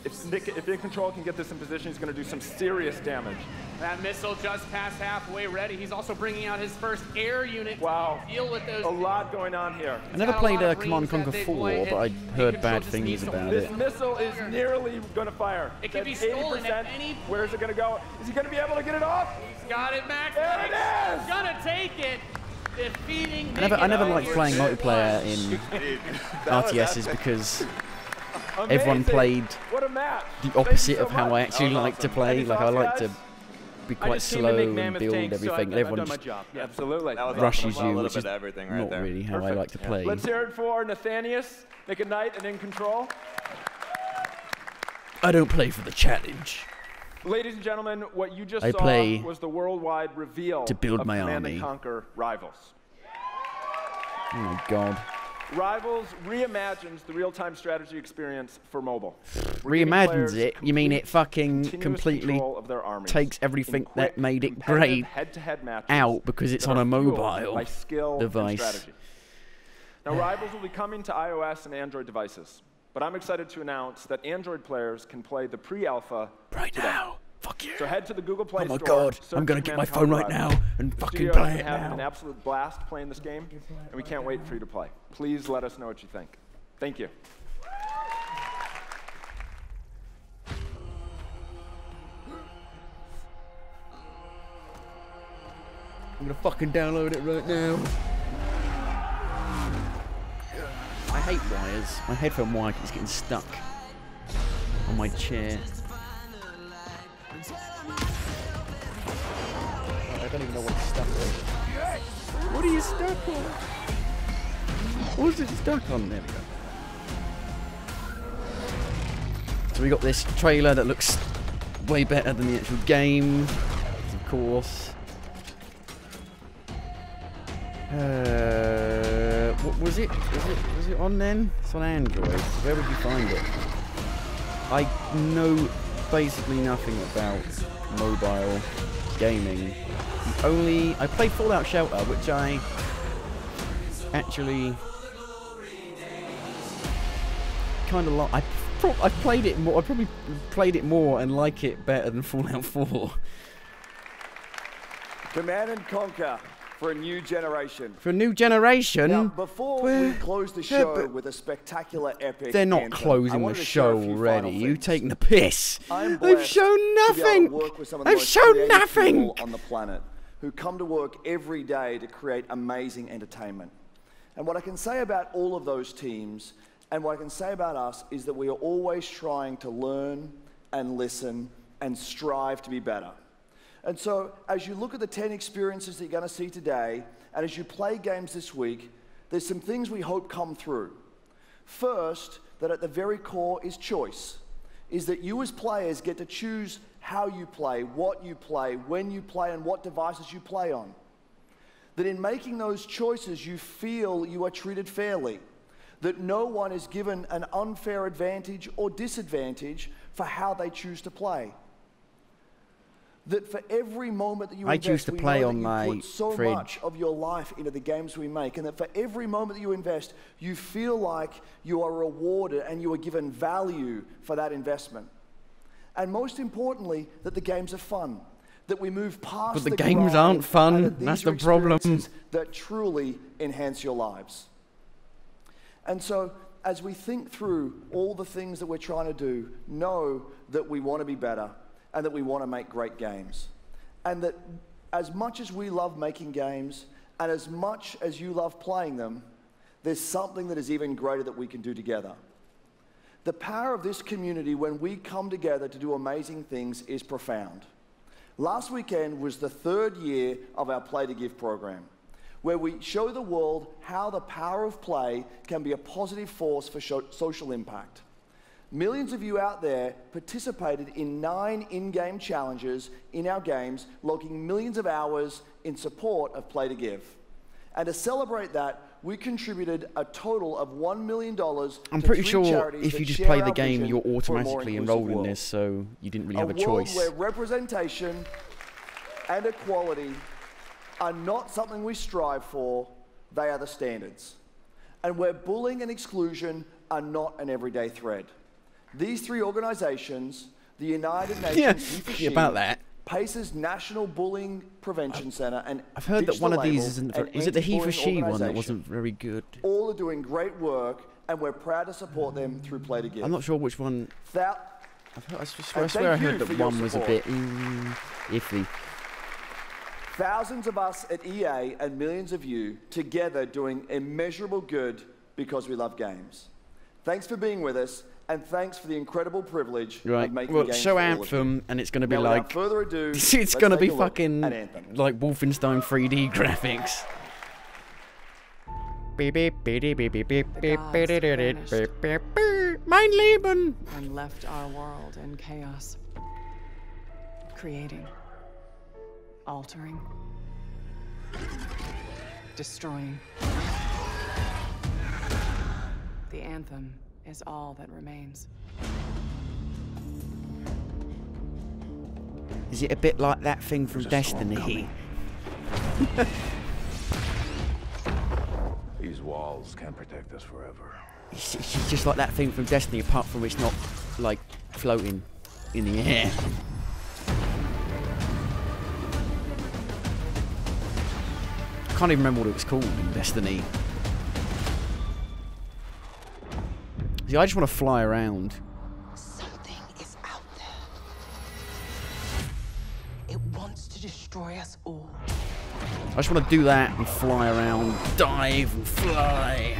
If In Control can get this in position, he's going to do some serious damage. That missile just past halfway ready. He's also bringing out his first air unit to deal with those. A lot going on here. I never played Command & Conquer 4, but I heard bad things about it. This missile is nearly going to fire. It can be stolen at any point. Where is it going to go? Is he going to be able to get it off? He's got it, Max. There it is! He's going to take it. Defeating I never liked playing multiplayer in RTSs because everyone played the opposite of how I actually like to play. Like I like to be quite slow and build everything, and everyone just rushes you, which is not really how I like to play. Let's hear it for Nathanius, Nick and Knight, and In Control. I don't play for the challenge. Ladies and gentlemen, what you just I saw play was the worldwide reveal to build of my Command army. & Conquer Rivals. Oh my god. Rivals reimagines the real-time strategy experience for mobile. Reimagines it? You mean it fucking completely takes everything that made it great out because it's on a mobile device. Now, Rivals will be coming to iOS and Android devices, but I'm excited to announce that Android players can play the pre-alpha right now. Fuck So head to the Google Play Store. Oh my god, I'm gonna get my phone right now and fucking play it now. We're having an absolute blast playing this game, and we can't wait for you to play. Please let us know what you think. Thank you. I'm gonna fucking download it right now. I hate wires. My headphone wire keeps getting stuck on my chair. I don't even know what it's stuck on. What are you stuck on? What's it stuck on? There we go. So we got this trailer that looks way better than the actual game, of course. What was it? Was it on then? It's on Android. Where would you find it? I know basically nothing about mobile gaming. I played Fallout Shelter, which I actually kind of like. I played it more. I probably played it more and like it better than Fallout 4. Command & Conquer for a new generation. For a new generation? Now, before we close the show with a spectacular epic They're not anthem, closing the show already. You taking the piss. They've shown nothing. They've shown nothing on the planet who come to work every day to create amazing entertainment. And what I can say about all of those teams and what I can say about us is that we are always trying to learn and listen and strive to be better. And so as you look at the 10 experiences that you're going to see today, and as you play games this week, there's some things we hope come through. First, that at the very core is choice, is that you as players get to choose how you play, what you play, when you play, and what devices you play on. That in making those choices, you feel you are treated fairly, that no one is given an unfair advantage or disadvantage for how they choose to play. That for every moment that you invest, choose to play on my put so fridge. much of your life into the games we make, and that for every moment that you invest, you feel like you are rewarded and you are given value for that investment. And most importantly, that the games are fun, that we move past But the games aren't fun. That's the problem. That truly enhance your lives. And so, as we think through all the things that we're trying to do, know that we want to be better and that we want to make great games. And that as much as we love making games and as much as you love playing them, there's something that is even greater that we can do together. The power of this community when we come together to do amazing things is profound. Last weekend was the 3rd year of our Play to Give program, where we show the world how the power of play can be a positive force for social impact. Millions of you out there participated in 9 in-game challenges in our games, logging millions of hours in support of Play to Give. And to celebrate that, we contributed a total of $1 million I'm to pretty 3 sure charities if you that just share play the our game, vision you're for a more automatically inclusive enrolled in world. this, so you didn't really have a world choice. where representation and equality are not something we strive for, they are the standards. And where bullying and exclusion are not an everyday thread. These 3 organizations, the United Nations FIFA Yeah, Shield, about that. Pace's National Bullying Prevention Center, and I've heard that one of these isn't. Is it the he for she Anti-Bullying one that Organization. wasn't very good? All are doing great work, and we're proud to support them through Play to Give. I'm not sure which one. I swear I heard that one was a bit iffy. Thousands of us at EA and millions of you together doing immeasurable good because we love games. Thanks for being with us, and thanks for the incredible privilege Right. of making Well, games show for all of you. Anthem, and it's going to be Now, like. without further ado, it's let's going to be take a look fucking at Anthem. like Wolfenstein 3D graphics. Beep beep beep beep beep beep beep beep beep beep beep. Mein Leben. And left our world in chaos. Creating. Altering. Destroying. The Anthem is all that remains. Is it a bit like that thing from Destiny? These walls can't protect us forever. It's just like that thing from Destiny, apart from it's not like floating in the air. I can't even remember what it was called in Destiny. See, I just want to fly around. Something is out there. It wants to destroy us all. I just want to do that and fly around, dive and fly.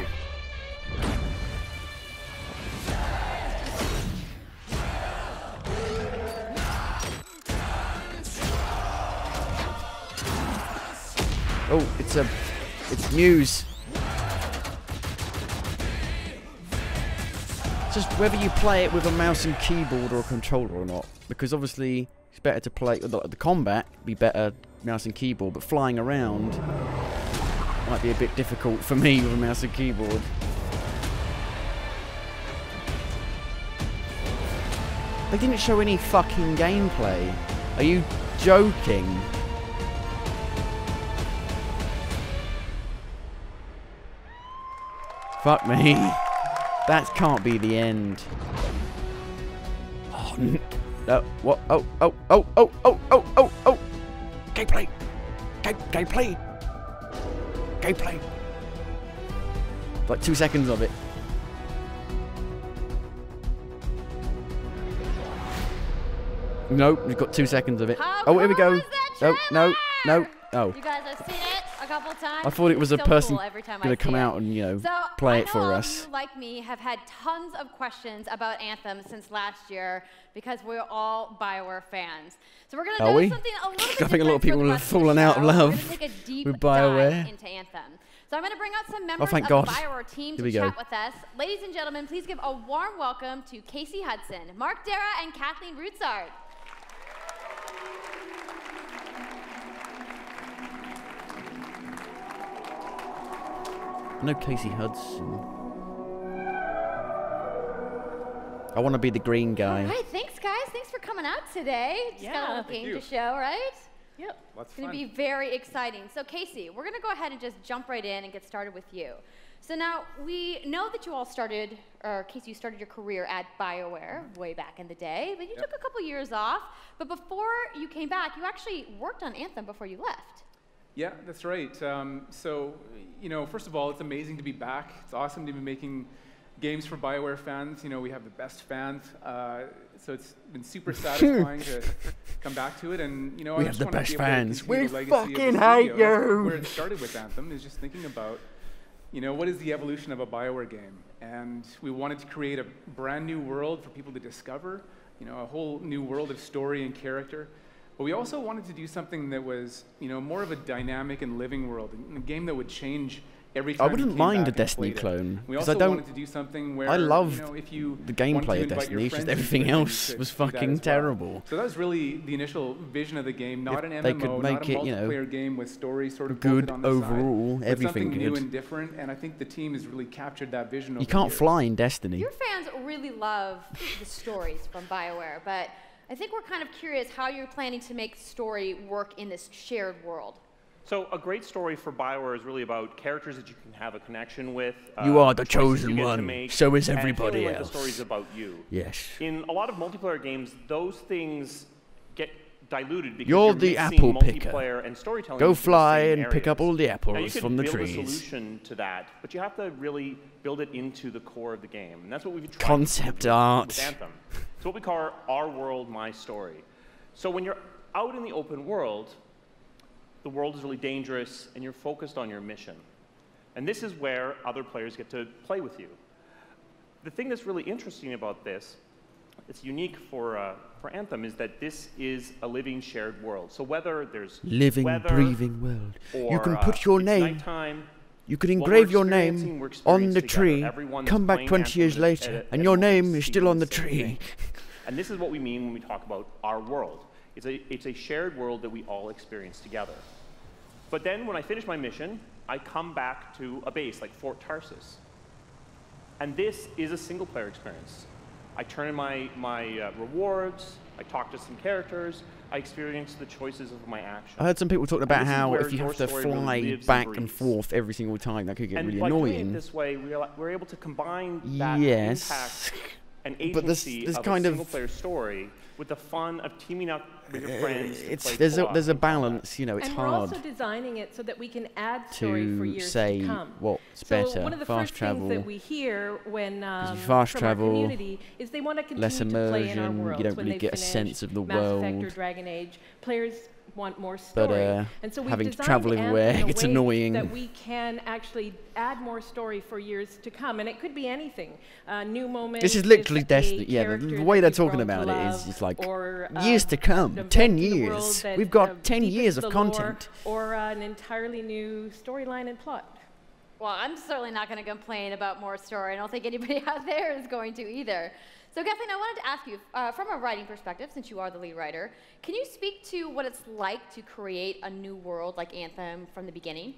Oh, it's news. It's just whether you play it with a mouse and keyboard or a controller or not, because obviously it's better to play the combat be better mouse and keyboard, but flying around might be a bit difficult for me with a mouse and keyboard. They didn't show any fucking gameplay. Are you joking? Fuck me. That can't be the end. Oh, no. What? Oh, oh, oh, oh, oh, oh, oh, oh. Gameplay. Gameplay. Gameplay. Like 2 seconds of it. Nope, we've got 2 seconds of it. Oh, here we go. Oh, no, no. Oh. You guys have seen it a couple times. I thought it was a So person cool every time going I to come see out it. and, you know, So, play I it for know us. You, like me, have had tons of questions about Anthem since last year because we're all BioWare fans. So we're going to do something a little bit I think a lot of different for people the have rest of the fallen out of show. love We're going to take a deep with dive BioWare. into Anthem. So I'm going to bring out some members thank of God. the BioWare team Here to we go. chat with us. Ladies and gentlemen, please give a warm welcome to Casey Hudson, Mark Dara, and Kathleen Rutzard. I know Casey Hudson. I want to be the green guy. All right, thanks guys. Thanks for coming out today. Just got a little game to show, right? Yep. Lots It's going to be very exciting. So Casey, we're going to go ahead and just jump right in and get started with you. So now we know that you all started, or Casey, you started your career at BioWare way back in the day, but you took a couple years off. But before you came back, you actually worked on Anthem before you left. Yeah, that's right. So, you know, first of all, it's amazing to be back. It's awesome to be making games for BioWare fans. You know, we have the best fans. So it's been super satisfying to come back to it. And, you know, We I have just the want to best be able to fans. continue We the legacy of the fucking hate studio. That's you. where it started with Anthem is just thinking about, you know, what is the evolution of a BioWare game? And we wanted to create a brand new world for people to discover, you know, a whole new world of story and character. But we also wanted to do something that was, you know, more of a dynamic and living world, a game that would change every time. I wouldn't mind a Destiny clone because I don't. wanted to do something where, I love you know, if you the gameplay of Destiny. It's just everything else was fucking terrible. So that was really the initial vision of the game, not If an they MMO, could make not a it, you know, multiplayer game with story sort of good bolted on the overall, side, but everything something new good. and different. And I think the team has really captured that vision. You can't fly in Destiny. Your fans really love the stories from BioWare, but I think we're kind of curious how you're planning to make story work in this shared world. So a great story for BioWare is really about characters that you can have a connection with. You are the choices chosen you get to one. make, So is and everybody feeling like else. the story's about you. Yes. In a lot of multiplayer games, those things get diluted because You're you're the mixing apple picker. multiplayer and storytelling Go into the fly same and pick up areas. all the Now, apples you could from the build trees. a solution to that, but you have to really build it into the core of the game, and that's what we've tried Concept to do art. with Anthem. It's what we call our world, my story. So when you're out in the open world, the world is really dangerous, and you're focused on your mission. And this is where other players get to play with you. The thing that's really interesting about this, it's unique for Anthem, is that this is a living, shared world. So whether there's Living, weather, breathing world. You can or, put your it's name. nighttime, You could what engrave we're your experiencing, name we're on experiencing the together. tree, Everyone come that's back playing 20 years Anthem later, at and your moment name is seeing still on the the same tree. thing. And this is what we mean when we talk about our world. It's a shared world that we all experience together. But then when I finish my mission, I come back to a base like Fort Tarsus. And this is a single-player experience. I turn in my rewards, I talk to some characters, I experience the choices of my actions. I heard some people talking about And this is how where if you your have to story really fly lives back and and breathes. forth every single time, that could get And really by doing it annoying. this way, we're able to combine that Yes. impact and But this agency of kind a of single-player story with the fun of teaming up with your friends. to play there's co-op. a balance, you know, it's and hard we're also designing it so that we can add story for to years say to come. what's So better, one of the fast first travel. things that we hear when you fast from travel, our community is they want to continue less to play in our immersion, you worlds don't when really they get a finish sense of the Mass Effect or world. Dragon Age. Players want more But, story. And so we've having to designed travel Anthem everywhere in a gets way annoying. that we can actually add more story for years to come. And it could be anything. New moments. This is literally a Destiny. Yeah, the character way that they're you've talking grown to about it is love, just like or, years to come, an 10 event in the world years. that, We've got 10 deepens years the of lore, content. or an entirely new storyline and plot. Well, I'm certainly not going to complain about more story. I don't think anybody out there is going to either. So Kathleen, I wanted to ask you, from a writing perspective, since you are the lead writer, can you speak to what it's like to create a new world like Anthem from the beginning?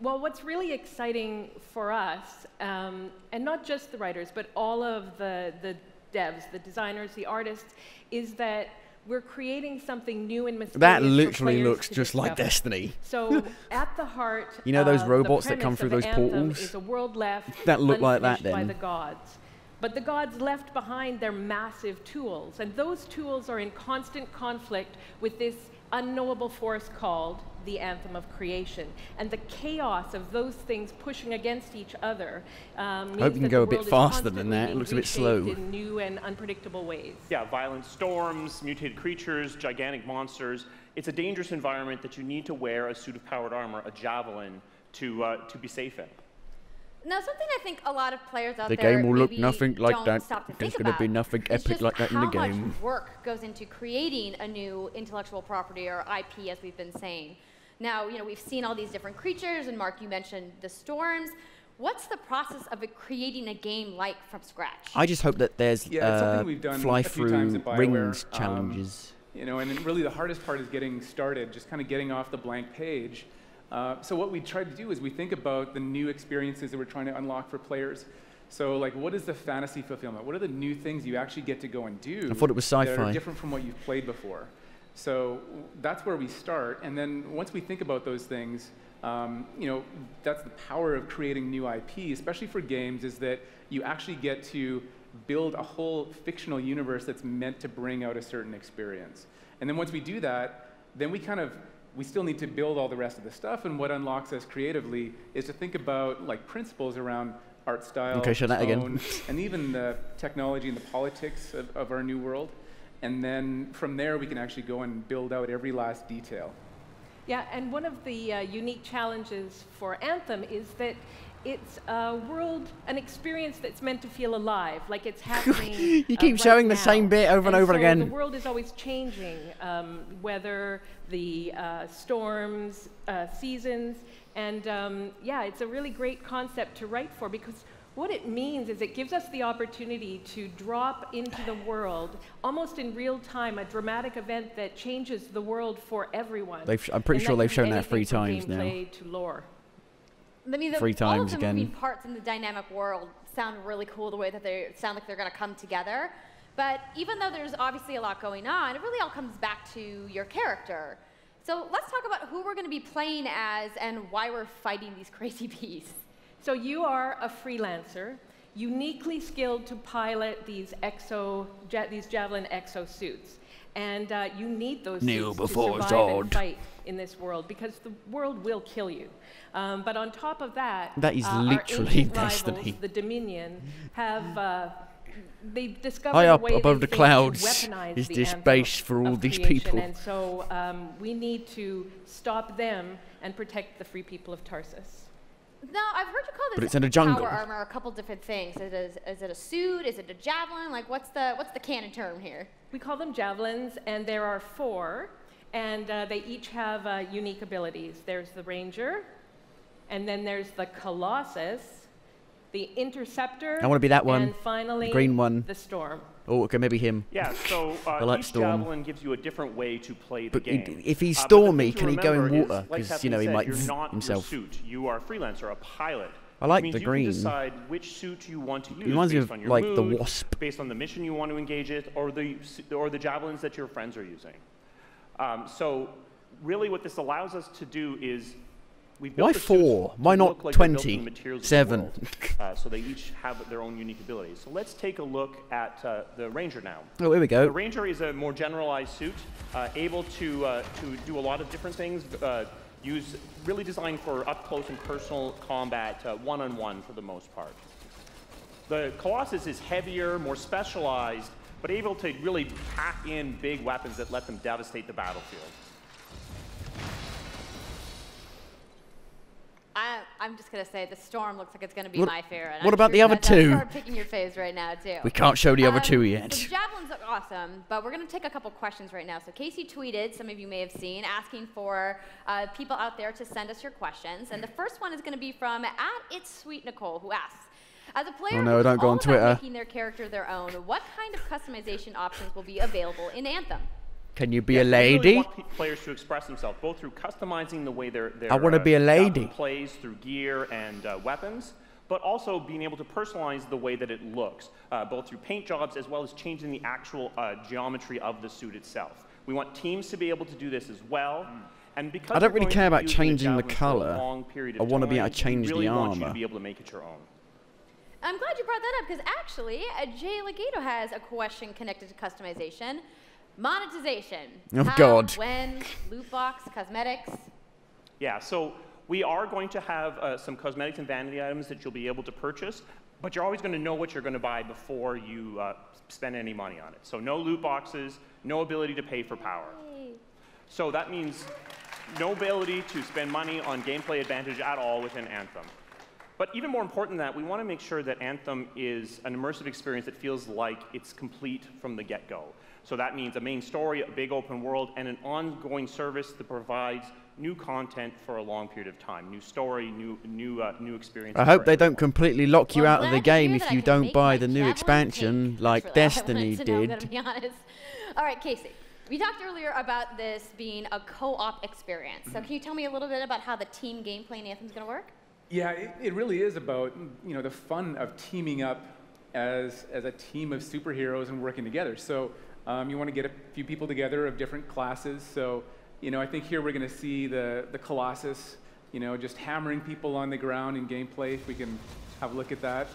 Well, what's really exciting for us, and not just the writers, but all of the devs, the designers, the artists, is that we're creating something new and mysterious. That for literally players looks to just like discover. Destiny. So at the heart, You know those of robots the that come premise through of those Anthem portals? is a world left That look like that unfinished by then. the gods. But the gods left behind their massive tools, and those tools are in constant conflict with this unknowable force called the Anthem of Creation. And the chaos of those things pushing against each other means hope you can that go the a bit world is faster than constantly that. It being looks a bit reshaped slow. in new and unpredictable ways. Yeah, violent storms, mutated creatures, gigantic monsters. It's a dangerous environment that you need to wear a suit of powered armor, a javelin, to be safe in. Now, something I think a lot of players out The there game will look maybe nothing like don't that. stop to There's think going to be about nothing is epic just like that in the how game. much work goes into creating a new intellectual property or IP, as we've been saying. Now, you know, we've seen all these different creatures, and Mark, you mentioned the storms. What's the process of creating a game like from scratch? I just hope that there's Yeah, it's something we've done fly a few times through at BioWare. rings challenges. You know, and really the hardest part is getting started, just kind of getting off the blank page. So what we try to do is we think about the new experiences that we're trying to unlock for players. So like, what is the fantasy fulfillment? What are the new things you actually get to go and do I thought it was that sci-fi. are different from what you've played before? So that's where we start. And then once we think about those things, you know, that's the power of creating new IP, especially for games, is that you actually get to build a whole fictional universe that's meant to bring out a certain experience. And then once we do that, then we still need to build all the rest of the stuff, and what unlocks us creatively is to think about like principles around art style, Okay, show that again. tone, and even the technology and the politics of our new world. And then from there, we can actually go and build out every last detail. Yeah, and one of the unique challenges for Anthem is that it's a world, an experience that's meant to feel alive, like it's happening. You keep right showing the now. same bit over and over so again. The world is always changing, weather, the storms, seasons, and yeah, it's a really great concept to write for, because what it means is it gives us the opportunity to drop into the world, almost in real time, a dramatic event that changes the world for everyone. I'm pretty And sure that they've can shown be that 3 anything from times now. gameplay to lore. I mean, 3 all of times the again. moving parts in the dynamic world sound really cool, the way that they sound like they're going to come together. But even though there's obviously a lot going on, it really all comes back to your character. So let's talk about who we're going to be playing as and why we're fighting these crazy beasts. So you are a freelancer, uniquely skilled to pilot these Javelin exosuits. And you need those suits to survive and fight in this world, because the world will kill you. But on top of that, is our literally ancient Destiny. rivals, the Dominion, have they've discovered High a up way above they the think clouds to weaponize is the this anthem base for all of these creation. people. And so we need to stop them and protect the free people of Tarsus. Now, I've heard you call this But it's in a jungle. power armor a couple different things. Is it a suit? Is it a javelin? Like, what's the canon term here? We call them javelins, and there are 4, and they each have unique abilities. There's the Ranger, and then there's the Colossus, the Interceptor, I want to be that one. and finally the green one. the Storm. Oh, okay, maybe him. Yeah, so I like each Storm. javelin gives you a different way to play the But game. if he's But the stormy, thing to can he go in remember is, water? like Because, Kathleen he might said, you're not himself. Your suit. You are a freelancer, a pilot. I like Which means the you green. can decide which suit you want to use reminds me based of, on your like, mood, the Wasp. based on the mission you want to engage it, or the javelins that your friends are using. So really what this allows us to do is we've built Why the suits 4? Why to not look like they're built from 20? the materials of the 7? world. So they each have their own unique abilities. So let's take a look at the Ranger now. Oh, here we go. The Ranger is a more generalized suit, able to do a lot of different things, really designed for up-close and personal combat, one-on-one for the most part. The Colossus is heavier, more specialized, but able to really pack in big weapons that let them devastate the battlefield. I'm just going to say the Storm looks like it's going to be my favorite. What about the other two? I'm picking your faves right now, too. We can't show the other 2 yet. So the javelins look awesome, but we're going to take a couple questions right now. So Casey tweeted, some of you may have seen, asking for people out there to send us your questions. And the first one is going to be from @It'sSweetNicole, who asks, as a player no, who's don't go all on about Twitter. making their character their own, what kind of customization options will be available in Anthem? Can you be a We lady? really want players to express themselves, both through customizing the way their I wanna be a lady. plays through gear and weapons, but also being able to personalize the way that it looks, both through paint jobs as well as changing the actual geometry of the suit itself. We want teams to be able to do this as well. And because I don't we're really going care to be about using changing the javelins for a colour. long period I of want to be able time, to change we really the want you to armor. be able to make it your own. I'm glad you brought that up, because actually, Jay Legato has a question connected to customization. Monetization. Oh, How, God. when, loot box, cosmetics. Yeah, so we are going to have some cosmetics and vanity items that you'll be able to purchase, but you're always going to know what you're going to buy before you spend any money on it. So no loot boxes, no ability to pay for power. So that means no ability to spend money on gameplay advantage at all within Anthem. But even more important than that, we want to make sure that Anthem is an immersive experience that feels like it's complete from the get-go. So that means a main story, a big open world, and an ongoing service that provides new content for a long period of time. New story, new experiences. I hope for they everyone. don't completely lock you Well, out of the glad to hear game that if I you can don't make buy my the new javelin expansion pink. like That's really all I Destiny wanted to know, I'm did. gonna be honest. All right, Casey. We talked earlier about this being a co-op experience. So can you tell me a little bit about how the team gameplay in Anthem is going to work? Yeah, it really is about the fun of teaming up as a team of superheroes and working together. So you want to get a few people together of different classes. So I think here we're going to see the Colossus, just hammering people on the ground in gameplay. If we can have a look at that.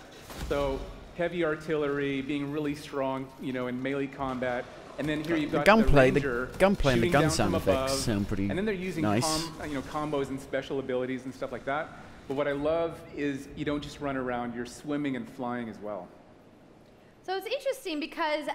So heavy artillery, being really strong, in melee combat. And then here you've got the Ranger gunplay and the shooting gun down sound from effects above. sound pretty And then they're using nice. combos and special abilities and stuff like that. But what I love is you don't just run around, you're swimming and flying as well. So it's interesting because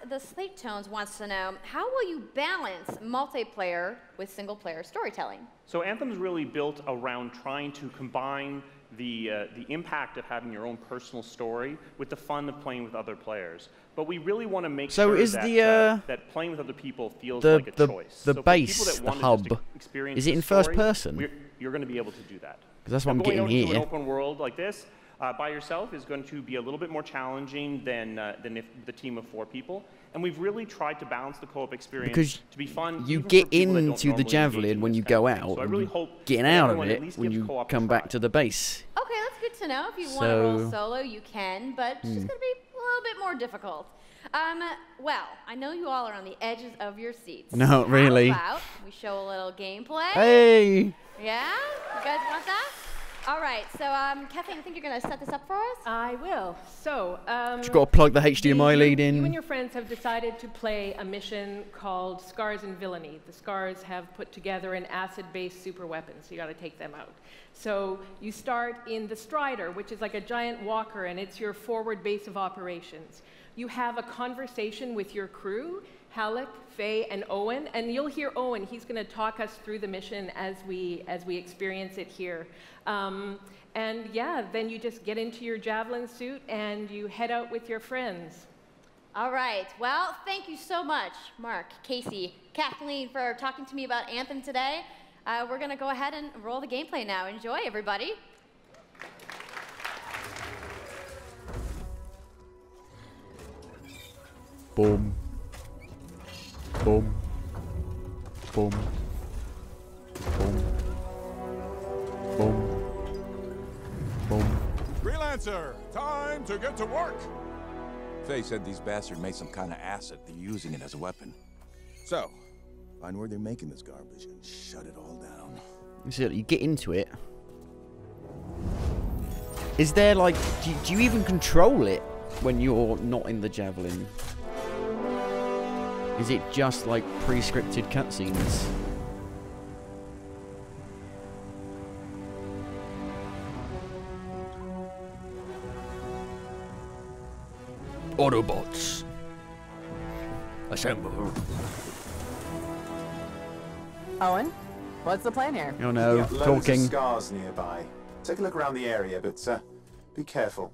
the Slate Tones wants to know, how will you balance multiplayer with single-player storytelling? So Anthem's really built around trying to combine the impact of having your own personal story with the fun of playing with other players. But we really want to make sure that playing with other people feels like a choice. The so base, for people that the want to hub, just experience is it the in first story, person? You're going to be able to do that. Because that's what I'm Going getting out into here. an open world like this by yourself is going to be a little bit more challenging than if the team of 4 people. And we've really tried to balance the co-op experience Because to be fun. you even get for people that don't into the normally engage javelin in when this you kind go of thing. out, So I and really you hope getting that out of everyone at it least when gives you co-op a come try. back to the base. Okay, that's good to know. If you want to roll solo, you can, but it's just going to be a little bit more difficult. Well, I know you all are on the edges of your seats. Not really. How about we show a little gameplay? Hey! Yeah? You guys want that? All right, so Kathleen, I think you're going to set this up for us? I will. So, Just got to plug the HDMI lead in. You and your friends have decided to play a mission called Scars and Villainy. The Scars have put together an acid-based super weapon, so you got to take them out. So you start in the Strider, which is like a giant walker, and it's your forward base of operations. You have a conversation with your crew, Halleck, Faye, and Owen, and you'll hear Owen. He's going to talk us through the mission as we experience it here. And yeah, then you just get into your Javelin suit and you head out with your friends. All right. Well, thank you so much, Mark, Casey, Kathleen, for talking to me about Anthem today. We're going to go ahead and roll the gameplay now. Enjoy, everybody. Boom. Boom. Boom. Boom. Boom. Boom. Freelancer, time to get to work. Faye said these bastards made some kind of acid. They're using it as a weapon. So, find where they're making this garbage and shut it all down. So you get into it. Is there like, do you even control it when you're not in the Javelin? Is it just like pre-scripted cutscenes? Autobots. Assemble. Owen, what's the plan here? Oh no, Loads talking. of scars nearby. Take a look around the area, but be careful.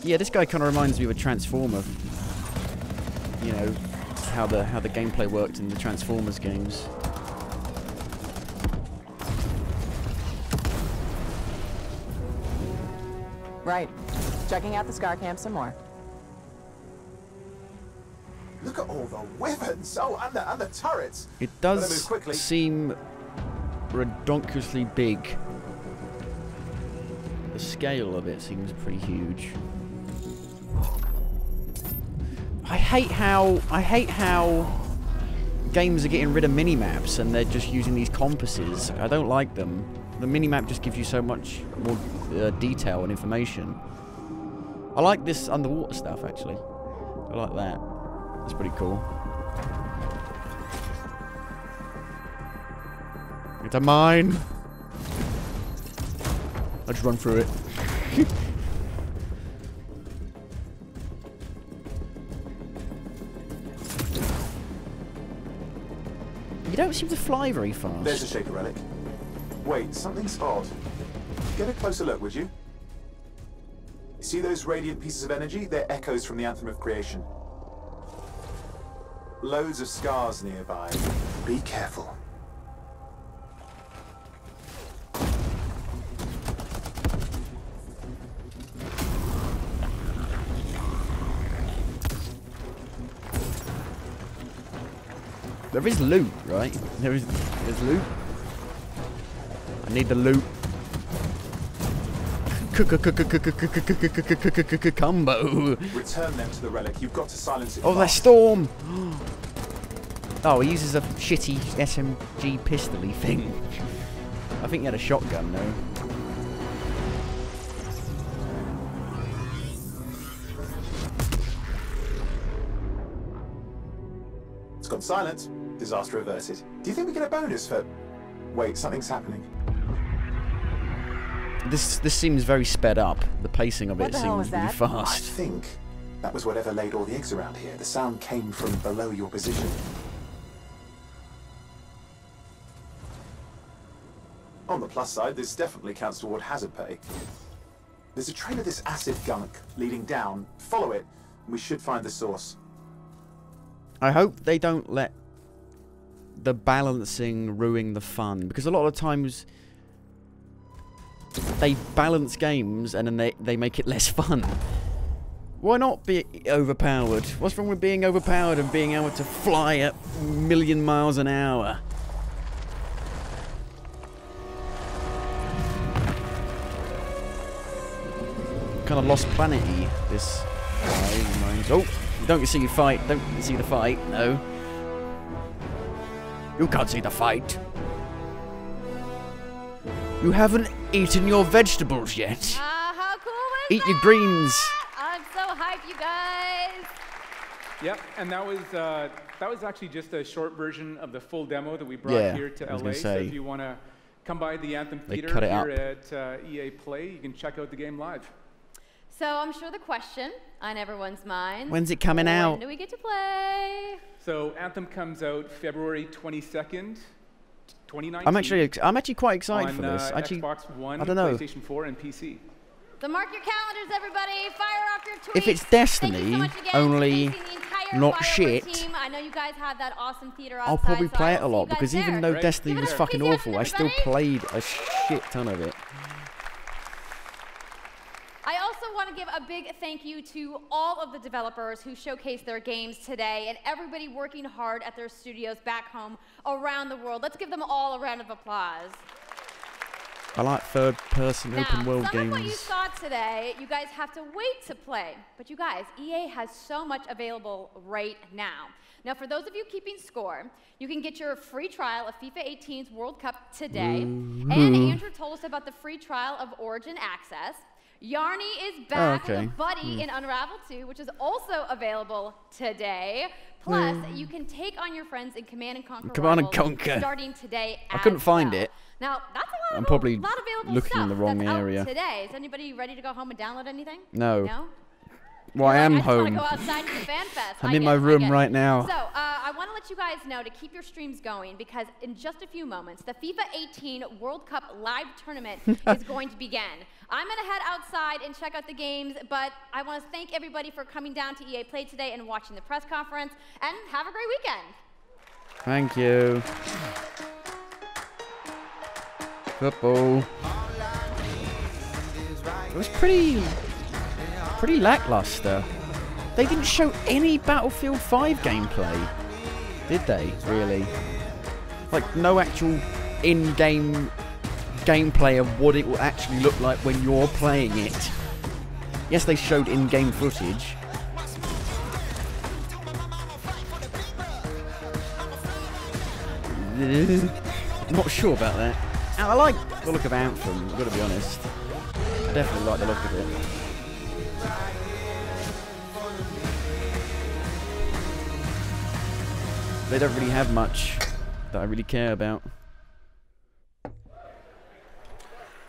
Yeah, this guy kind of reminds me of a Transformer. You know, how the gameplay worked in the Transformers games. Right. Checking out the Scar Camp some more. Look at all the weapons! Oh, and the turrets! It Gotta move does quickly. seem redonkulously big. The scale of it seems pretty huge. I hate how games are getting rid of mini-maps and they're just using these compasses. I don't like them. The mini-map just gives you so much more detail and information. I like this underwater stuff, actually. I like that. That's pretty cool. It's a mine! I'll just run through it. You don't seem to fly very fast. There's a shaker relic. Wait, something's odd. Get a closer look, would you? See those radiant pieces of energy? They're echoes from the Anthem of Creation. Loads of scars nearby. Be careful. There is loot, right? There's loot. I need the loot. Combo. Return them to the relic. You've got to silence it. Oh, that storm! Oh, he uses a shitty SMG pistol-y thing. I think he had a shotgun, though. It's gone silent. Disaster averted. Do you think we get a bonus for... Wait, something's happening. This seems very sped up. The pacing of it seems really I fast. think that was whatever laid all the eggs around here. The sound came from below your position. On the plus side, this definitely counts toward hazard pay. There's a trail of this acid gunk leading down. Follow it, and we should find the source. I hope they don't let the balancing ruin the fun, because a lot of times they balance games and then they make it less fun. Why not be overpowered? What's wrong with being overpowered and being able to fly at a million miles an hour? kind of Lost Planet-y, this guy reminds. Oh, you don't see you fight. Don't see the fight. No. You can't see the fight. You haven't eaten your vegetables yet. How cool was Eat your greens. I'm so hyped, you guys. Yep, and that was actually just a short version of the full demo that we brought here to LA. So if you want to come by the Anthem Theater here at EA Play, you can check out the game live. So I'm sure the question on everyone's mind. When's it coming out? When do we get to play? So Anthem comes out February 22nd, 2019. I'm actually quite excited for this. Actually, Xbox One, I don't know. PlayStation 4, and PC. So mark your calendars, everybody. Fire off your tweets. If it's Destiny, only not shit, team. I know you guys have that awesome theater outside, I'll probably so play I it a will see lot you guys because even there. though Destiny was fucking awful, I still played a shit ton of it. I also want to give a big thank you to all of the developers who showcased their games today and everybody working hard at their studios back home around the world. Let's give them all a round of applause. I like third-person open world some games. of what you saw today, you guys have to wait to play. But you guys, EA has so much available right now. Now, for those of you keeping score, you can get your free trial of FIFA 18's World Cup today. And Andrew told us about the free trial of Origin Access. Yarny is back with a buddy in Unravel 2, which is also available today. Plus, you can take on your friends in Command & Conquer starting today I couldn't find it. Now, that's a lot I'm probably available looking stuff in the wrong that's area. Out today. Is anybody ready to go home and download anything? No. No? Well, I am I just home. want to go outside to the fan fest. I'm in my room right now. So, I want to let you guys know to keep your streams going because in just a few moments, the FIFA 18 World Cup live tournament is going to begin. I'm going to head outside and check out the games, but I want to thank everybody for coming down to EA Play today and watching the press conference, and have a great weekend. Thank you. Football. It was pretty lackluster. They didn't show any Battlefield 5 gameplay, did they, really? Like, no actual in-game gameplay of what it will actually look like when you're playing it. Yes, they showed in-game footage. Not sure about that. I like the look of Anthem, I've got to be honest. I definitely like the look of it. They don't really have much that I really care about.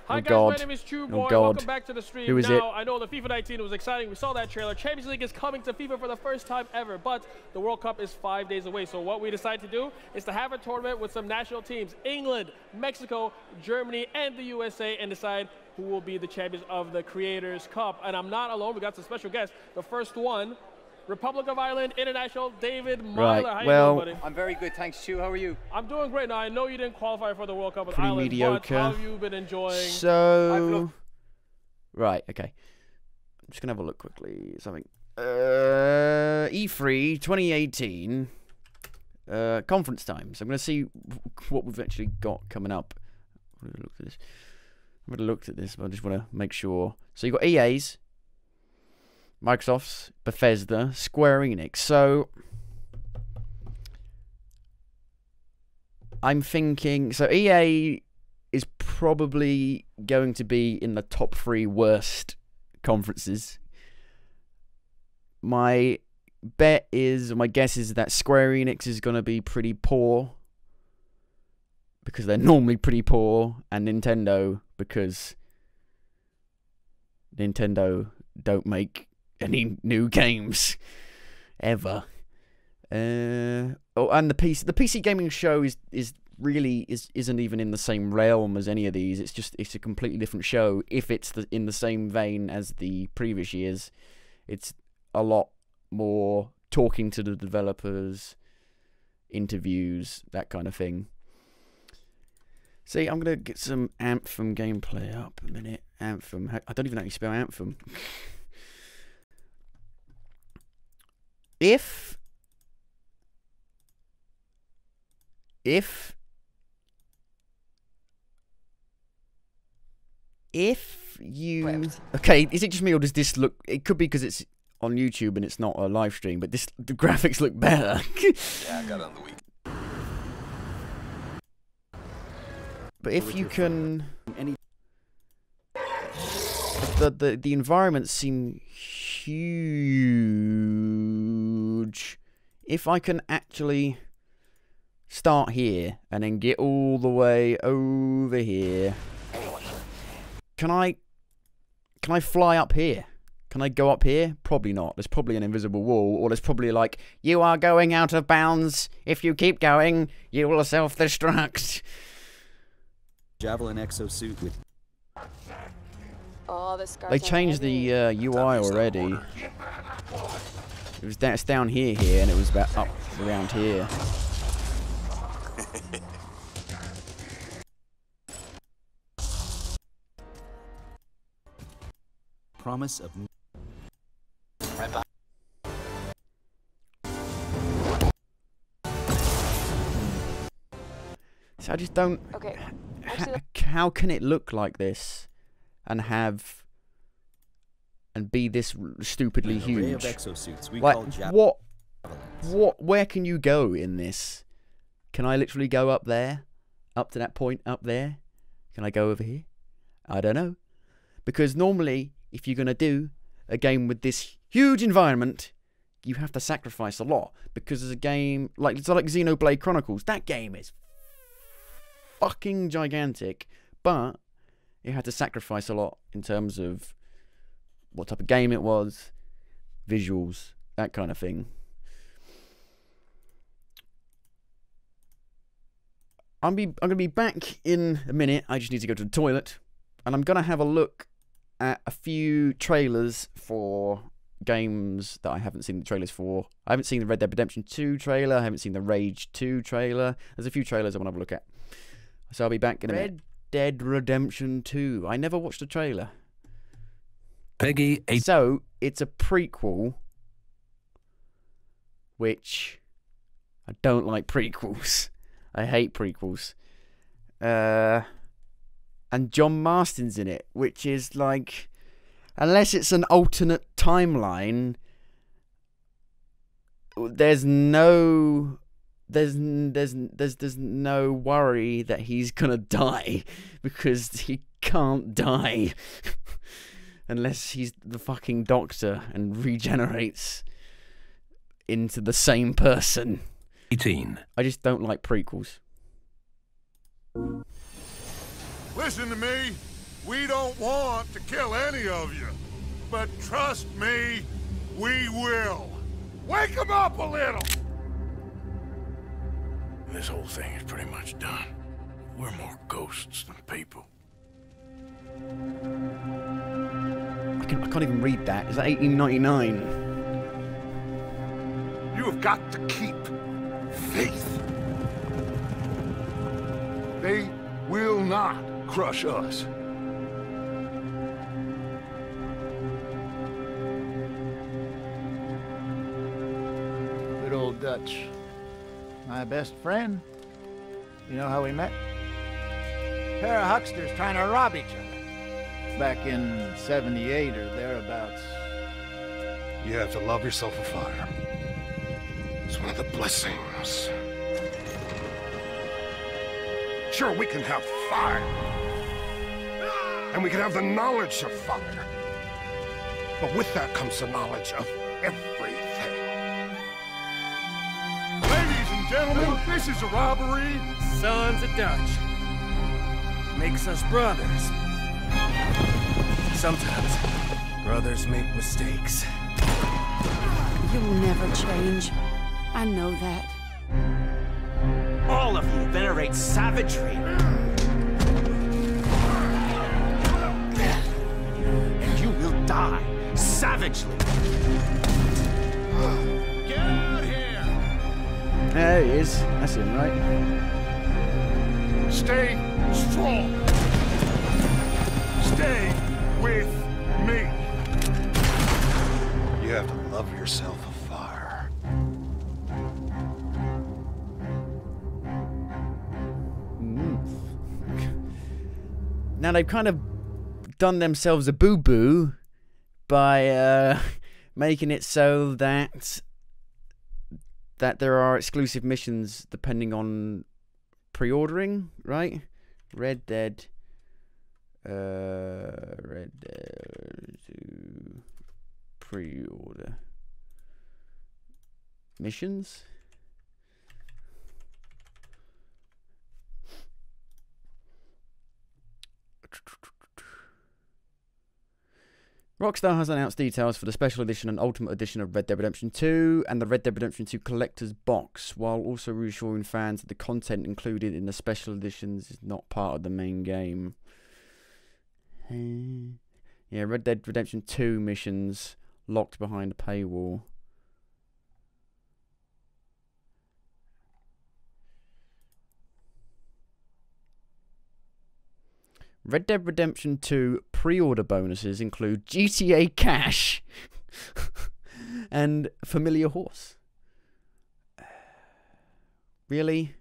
Hi guys, my name is True Boy. Welcome back to the stream. Who is now, it? I know the FIFA 19 was exciting. We saw that trailer. Champions League is coming to FIFA for the first time ever, but the World Cup is 5 days away. So what we decided to do is to have a tournament with some national teams, England, Mexico, Germany, and the USA, and decide who will be the champions of the Creators Cup. And I'm not alone. We got some special guests. The first one, Republic of Ireland International, David Myler. Right, How well, you doing, buddy? I'm very good, thanks, Stu. How are you? I'm doing great. Now, I know you didn't qualify for the World Cup with Pretty Ireland, mediocre. but how have you been enjoying? So, right, okay. I'm just gonna have a look quickly. Something. E3 2018 conference time. So I'm gonna see what we've actually got coming up. I'm gonna look at this. I've already looked at this, but I just want to make sure. So you've got EA's, Microsoft's, Bethesda, Square Enix. So I'm thinking, so EA is probably going to be in the top 3 worst conferences. My bet is, or my guess is that Square Enix is going to be pretty poor because they're normally pretty poor, and Nintendo because Nintendo don't make any new games ever. Oh, and the PC gaming show isn't even in the same realm as any of these. It's a completely different show. If it's in the same vein as the previous years, it's a lot more talking to the developers, interviews, that kind of thing. See, I'm gonna get some Anthem gameplay up a minute. Anthem. I don't even know how you spell Anthem. If you... Okay, is it just me or does this look... It could be because it's on YouTube and it's not a live stream, but the graphics look better. Yeah, I got on the week. But if you can... The environments seem huge. If I can actually start here and then get all the way over here, can I fly up here? Can I go up here? Probably not. There's probably an invisible wall, or there's probably like, you are going out of bounds. If you keep going, you will self-destruct. Javelin exosuit with... Oh, the scars They changed the UI already. It was it's down here, and it was about up around here. Promise of... Right back. So I just don't... Okay. How can it look like this and have... and be this stupidly huge? Of exosuits we like, call where can you go in this? Can I literally go up there? Up to that point up there? Can I go over here? I don't know. Because normally, if you're going to do a game with this huge environment, you have to sacrifice a lot. Because there's a game, it's like Xenoblade Chronicles. That game is fucking gigantic. But it had to sacrifice a lot in terms of what type of game it was, visuals, that kind of thing. I'm going to be back in a minute. I just need to go to the toilet. And I'm going to have a look at a few trailers for games that I haven't seen the trailers for. I haven't seen the Red Dead Redemption 2 trailer. I haven't seen the Rage 2 trailer. There's a few trailers I want to have a look at. So I'll be back in a minute. Red Dead Redemption 2. I never watched the trailer. Peggy 8. So, it's a prequel, which I don't like prequels. I hate prequels. And John Marston's in it, which is like, unless it's an alternate timeline, there's no worry that he's gonna die, because he can't die. Unless he's the fucking Doctor and regenerates into the same person. 18. I just don't like prequels. Listen to me. We don't want to kill any of you. But trust me, we will. Wake them up a little! This whole thing is pretty much done. We're more ghosts than people. I can't even read that. Is that 1899? You have got to keep faith. They will not crush us. Good old Dutch. My best friend. You know how we met? A pair of hucksters trying to rob each other. Back in 78 or thereabouts. You have to love yourself a fire. It's one of the blessings. Sure, we can have fire. And we can have the knowledge of fire. But with that comes the knowledge of everything. Ladies and gentlemen, this is a robbery. Sons of Dutch. Makes us brothers. Sometimes, brothers make mistakes. You'll never change. I know that. All of you venerate savagery. And you will die savagely. Get out here! There he is. That's him, right? Stay strong. Stay with me. You have to love yourself a fire. Now they've kind of done themselves a boo-boo by making it so that there are exclusive missions depending on pre-ordering, right? Red Dead 2 pre-order missions. Rockstar has announced details for the Special Edition and Ultimate Edition of Red Dead Redemption 2 and the Red Dead Redemption 2 Collector's Box, while also reassuring fans that the content included in the Special Editions is not part of the main game. Yeah, Red Dead Redemption 2 missions locked behind a paywall. Red Dead Redemption 2 pre-order bonuses include GTA Cash and Familiar Horse. Really?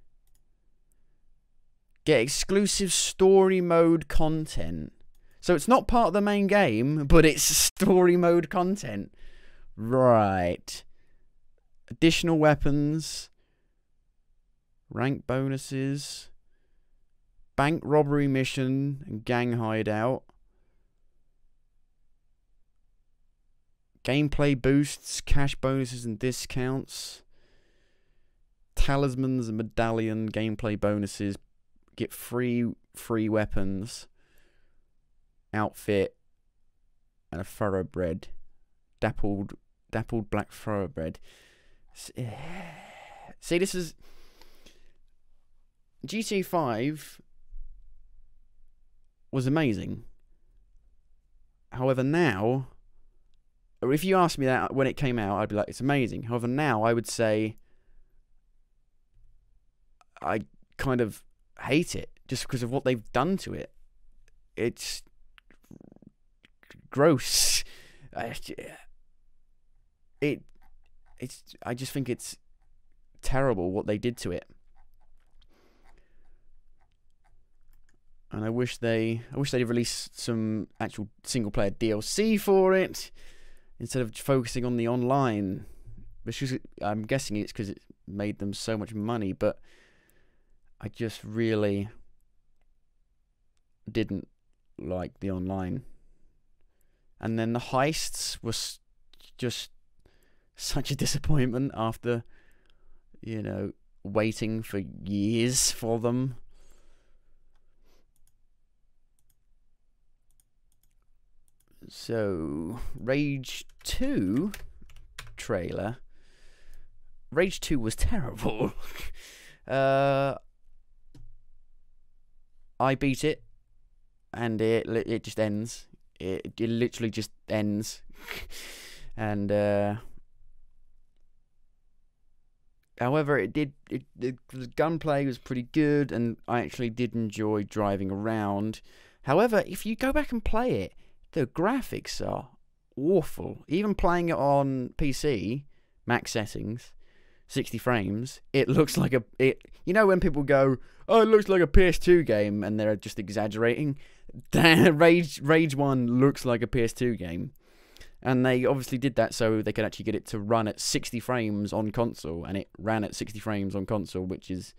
Get exclusive story mode content. So it's not part of the main game, but it's story mode content. Right. Additional weapons. Rank bonuses. Bank robbery mission and gang hideout. Gameplay boosts, cash bonuses and discounts. Talismans and medallion gameplay bonuses. Get free weapons. Outfit. And a thoroughbred. Dappled black thoroughbred. See, this is... GTA 5... was amazing. However, now, or if you asked me that when it came out, I'd be like, it's amazing. However, now I would say I kind of hate it just because of what they've done to it. It's gross. I just think it's terrible what they did to it. And I wish they'd released some actual single-player DLC for it instead of focusing on the online. I'm guessing it's because it made them so much money, but I just really didn't like the online. And then the heists was just such a disappointment after, you know, waiting for years for them. So, Rage 2 trailer. Rage 2 was terrible. I beat it, and it just ends. It literally just ends. And however, the gunplay was pretty good, and I actually did enjoy driving around. However, if you go back and play it, the graphics are awful. Even playing it on PC, max settings, 60 frames, it looks like you know when people go, oh, it looks like a PS2 game, and they're just exaggerating? Rage 1 looks like a PS2 game. And they obviously did that so they could actually get it to run at 60 frames on console, and it ran at 60 frames on console, which is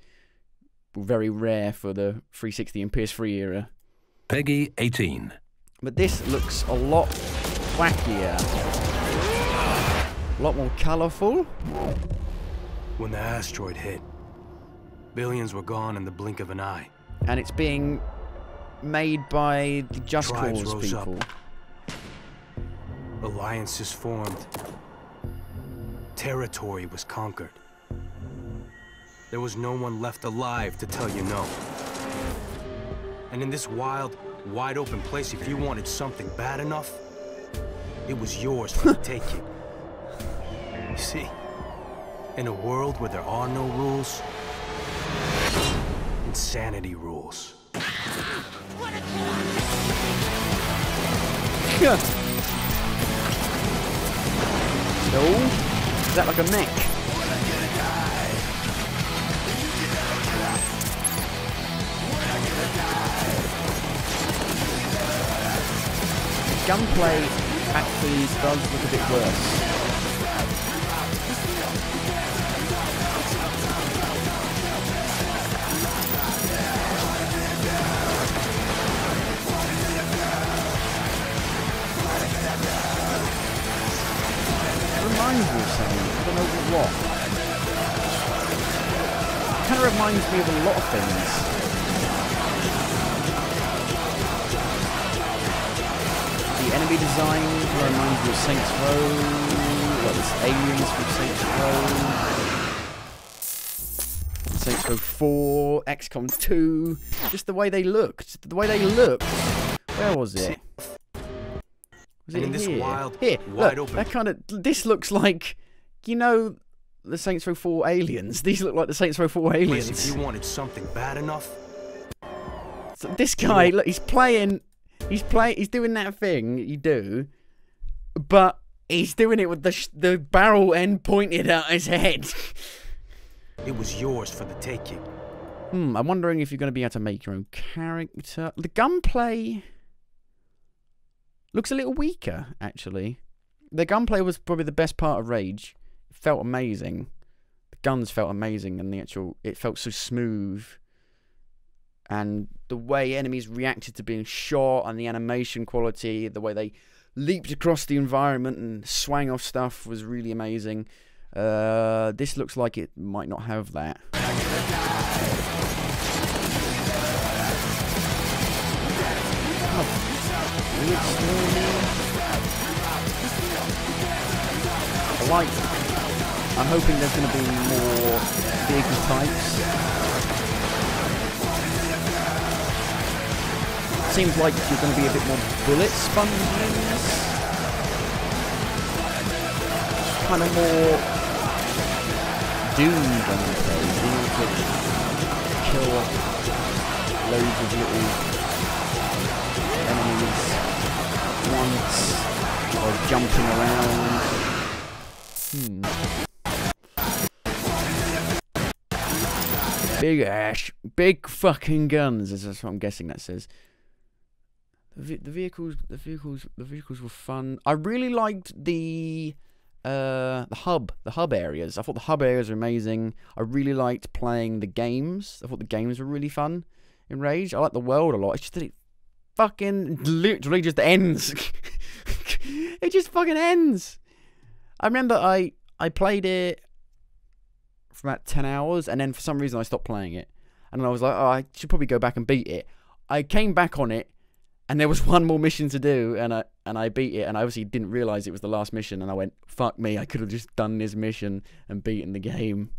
very rare for the 360 and PS3 era. Peggy 18. But this looks a lot wackier. A lot more colourful. When the asteroid hit, billions were gone in the blink of an eye. And it's being made by the Just Cause people. Alliances formed. Territory was conquered. There was no one left alive to tell you no. And in this wild, wide open place, if you wanted something bad enough, it was yours for the taking. You see, in a world where there are no rules, insanity rules. No? Is that like a mech? gunplay actually does look a bit worse. Reminds me of something. I don't know what. It kind of reminds me of a lot of things. The enemy design reminds me of Saints Row. Like this aliens from Saints Row. Saints Row 4, XCOM 2. Just the way they looked. The way they looked. Where was it? Was it in this here? wild, Here, wide look, open. that kind of. This looks like, you know, the Saints Row 4 aliens. These look like the Saints Row 4 aliens. If you wanted something bad enough. So this guy, look, he's playing. He's doing that thing you do, but he's doing it with the barrel end pointed at his head. It was yours for the taking. I'm wondering if you're going to be able to make your own character. The gunplay looks a little weaker, actually. The gunplay was probably the best part of Rage. It felt amazing. The guns felt amazing, and it felt so smooth. And the way enemies reacted to being shot, and the animation quality, the way they leaped across the environment and swang off stuff was really amazing. This looks like it might not have that. Weird story. I'm hoping there's going to be more vehicle types. Seems like you're going to be a bit more bullet spongy in this. Kind of more Doom gunplay. Being able to kill loads of little enemies once, or jumping around. Big ash, big fucking guns. That's what I'm guessing that says. The vehicles were fun. I really liked the hub areas. I thought the hub areas were amazing. I really liked playing the games. I thought the games were really fun in Rage. I like the world a lot. It's just that it fucking literally just ends. It just fucking ends. I remember I played it for about 10 hours, and then for some reason I stopped playing it. And I was like, oh, I should probably go back and beat it. I came back on it, and there was one more mission to do, and I beat it, and I obviously didn't realise it was the last mission, and I went, fuck me, I could have just done this mission and beaten the game.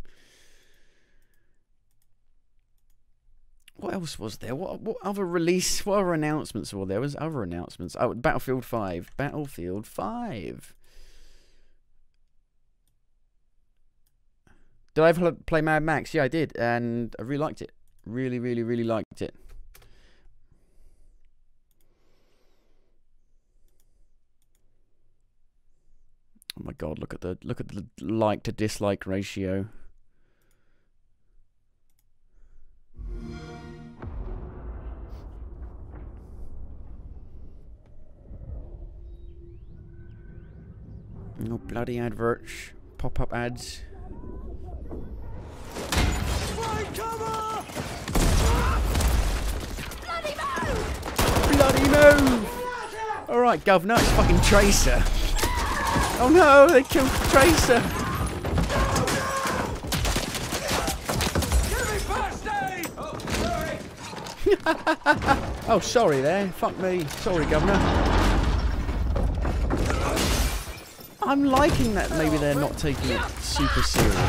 What else was there? What other release? What other announcements were there? There was other announcements. Oh, Battlefield 5. Battlefield 5. Did I ever play Mad Max? Yeah, I did, and I really liked it. Really, really, really liked it. Oh my god! Look at the like to dislike ratio. No bloody adverts, pop-up ads. Bloody move! Alright, Governor, it's fucking Tracer. Oh no, they killed Tracer! Oh, sorry there. Fuck me. Sorry, Governor. I'm liking that maybe they're not taking it super seriously.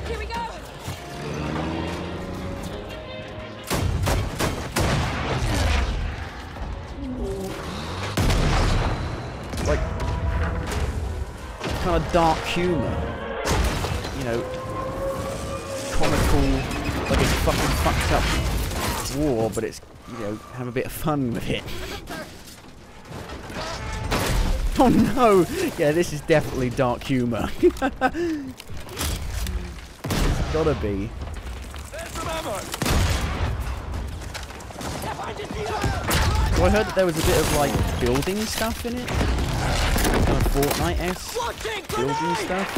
Here we go. Like, kind of dark humour. You know, comical, like it's fucking fucked up war, but it's, you know, have a bit of fun with it. Oh no! Yeah, this is definitely dark humour. It's gotta be. So I heard that there was a bit of like building stuff in it, kind of Fortnite-esque building stuff.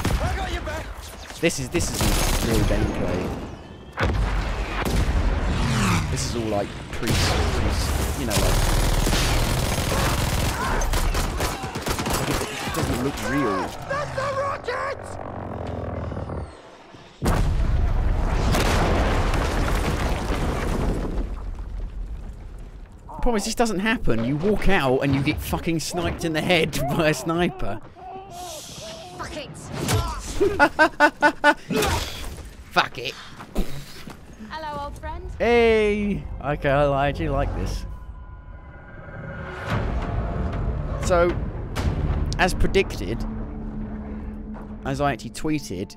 This is real gameplay. This is all like pre you know, like it doesn't look real. That's the rockets! Promise this doesn't happen. You walk out and you get fucking sniped in the head by a sniper. Fuck it. Fuck it. Hello, old friend. Hey! Okay, I actually like this. So, as predicted, as I actually tweeted,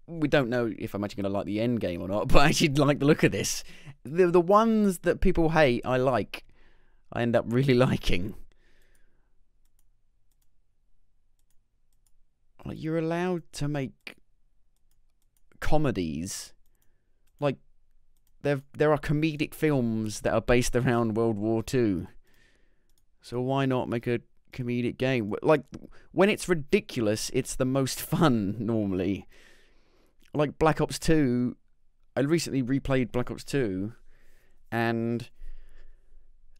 we don't know if I'm actually going to like the end game or not, but I actually like the look of this. The ones that people hate, I like. I end up really liking. Like, you're allowed to make comedies. Like, there are comedic films that are based around World War II. So why not make a comedic game? Like, when it's ridiculous, it's the most fun, normally. Like Black Ops 2, I recently replayed Black Ops 2, and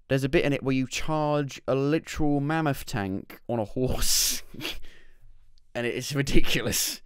there's a bit in it where you charge a literal mammoth tank on a horse. And it is ridiculous.